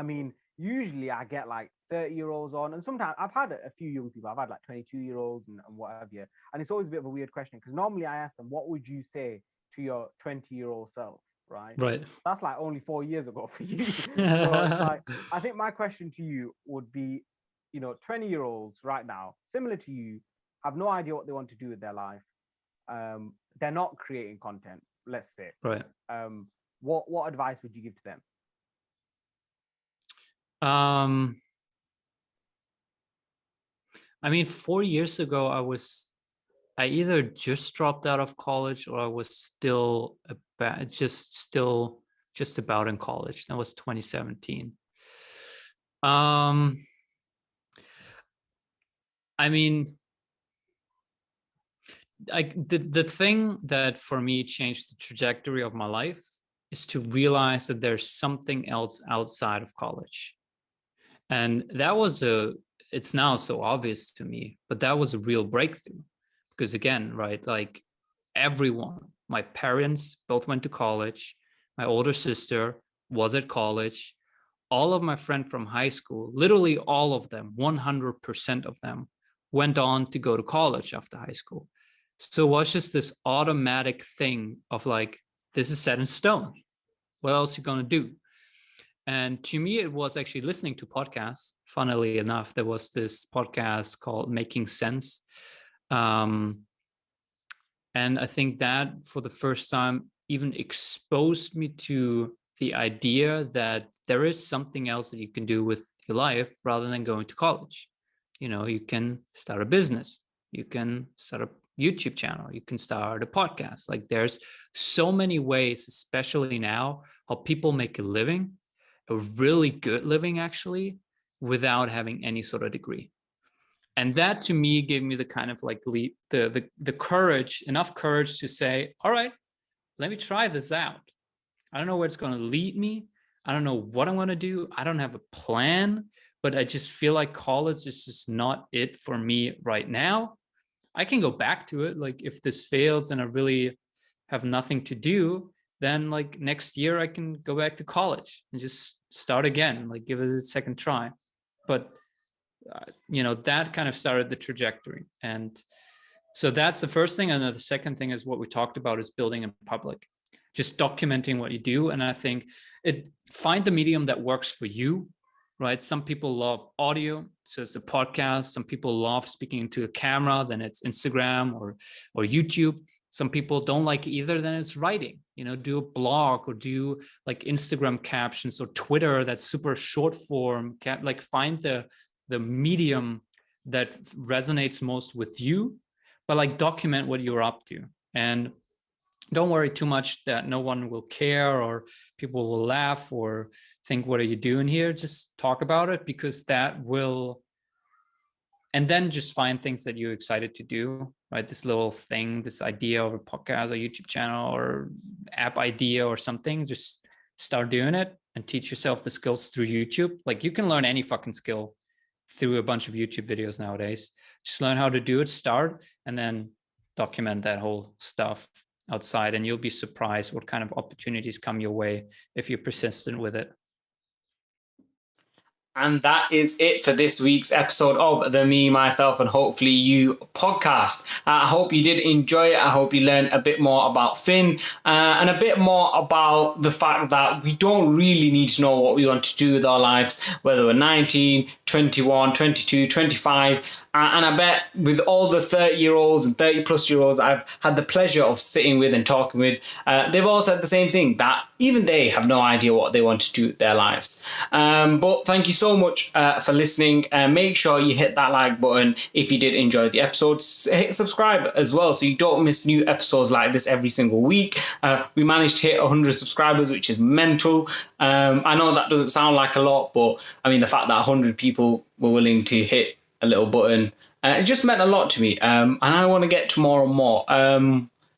mean, usually I get like 30-year-olds on, and sometimes I've had a few young people. I've had like 22-year-olds and whatever. And it's always a bit of a weird question because normally I ask them, what would you say to your 20-year-old self? Right. That's like only 4 years ago for you. So it's like, I think my question to you would be, you know, 20-year-olds right now, similar to you, have no idea what they want to do with their life. They're not creating content, let's say. Right. What advice would you give to them? I mean, 4 years ago, I either just dropped out of college or I was still just about in college. That was 2017. I mean, the thing that for me changed the trajectory of my life is to realize that there's something else outside of college. And that was it's now so obvious to me, but that was a real breakthrough. Because again, right, like everyone, my parents both went to college, my older sister was at college, all of my friends from high school, literally all of them, 100% of them, went on to go to college after high school. So it was just this automatic thing of like, this is set in stone. What else are you going to do? And to me, it was actually listening to podcasts. Funnily enough, there was this podcast called Making Sense. And I think that for the first time even exposed me to the idea that there is something else that you can do with your life rather than going to college. You know, you can start a business, you can start a YouTube channel, you can start a podcast. Like there's so many ways, especially now, how people make a living, a really good living actually, without having any sort of degree. And that to me gave me the kind of like the courage, enough courage to say, all right, let me try this out. I don't know where it's going to lead me. I don't know what I'm going to do. I don't have a plan, but I just feel like college is just not it for me right now. I can go back to it. Like if this fails and I really have nothing to do, then like next year I can go back to college and just start again, like give it a second try. But you know, that kind of started the trajectory. And so that's the first thing. And then the second thing is what we talked about is building in public, just documenting what you do. And I think find the medium that works for you, right? Some people love audio, so it's a podcast. Some people love speaking into a camera, then it's Instagram or YouTube. Some people don't like either, then it's writing, you know, do a blog or do like Instagram captions or Twitter that's super short form, like find the medium that resonates most with you, but like document what you're up to. And don't worry too much that no one will care or people will laugh or think, what are you doing here? Just talk about it, because that will, and then just find things that you're excited to do, right? This little thing, this idea of a podcast or YouTube channel or app idea or something, just start doing it and teach yourself the skills through YouTube. Like you can learn any fucking skill through a bunch of YouTube videos nowadays. Just learn how to do it, start, and then document that whole stuff outside, and you'll be surprised what kind of opportunities come your way if you're persistent with it. And that is it for this week's episode of the Me, Myself, and Hopefully You podcast. I hope you did enjoy it. I hope you learned a bit more about Finn and a bit more about the fact that we don't really need to know what we want to do with our lives, whether we're 19, 21, 22, 25. And I bet with all the 30-year-olds and 30-plus-year-olds I've had the pleasure of sitting with and talking with, they've all said the same thing, that even they have no idea what they want to do with their lives. But thank you so much for listening. Make sure you hit that like button if you did enjoy the episode. Hit subscribe as well so you don't miss new episodes like this every single week. We managed to hit 100 subscribers, which is mental. I know that doesn't sound like a lot, but I mean, the fact that 100 people were willing to hit a little button, it just meant a lot to me. And I want to get to more and more.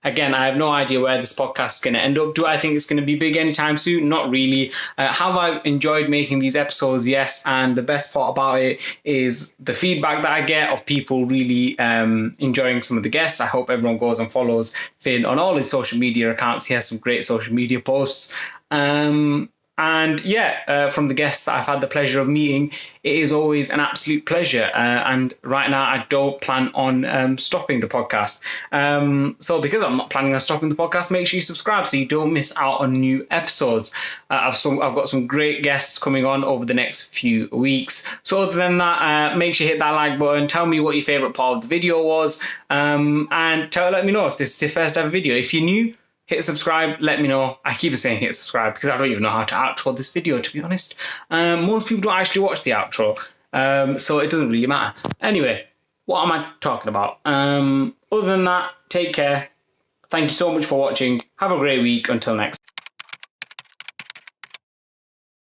Again, I have no idea where this podcast is going to end up. Do I think it's going to be big anytime soon? Not really. Have I enjoyed making these episodes? Yes. And the best part about it is the feedback that I get of people really enjoying some of the guests. I hope everyone goes and follows Finn on all his social media accounts. He has some great social media posts. And yeah, from the guests that I've had the pleasure of meeting, it is always an absolute pleasure. And right now, I don't plan on stopping the podcast. So because I'm not planning on stopping the podcast, make sure you subscribe so you don't miss out on new episodes. I've got some great guests coming on over the next few weeks. So other than that, make sure you hit that like button. Tell me what your favourite part of the video was. And let me know if this is your first ever video. If you're new, hit subscribe, let me know. I keep saying hit subscribe because I don't even know how to outro this video, to be honest. Most people don't actually watch the outro, so it doesn't really matter. Anyway, what am I talking about? Other than that, take care. Thank you so much for watching. Have a great week. Until next time.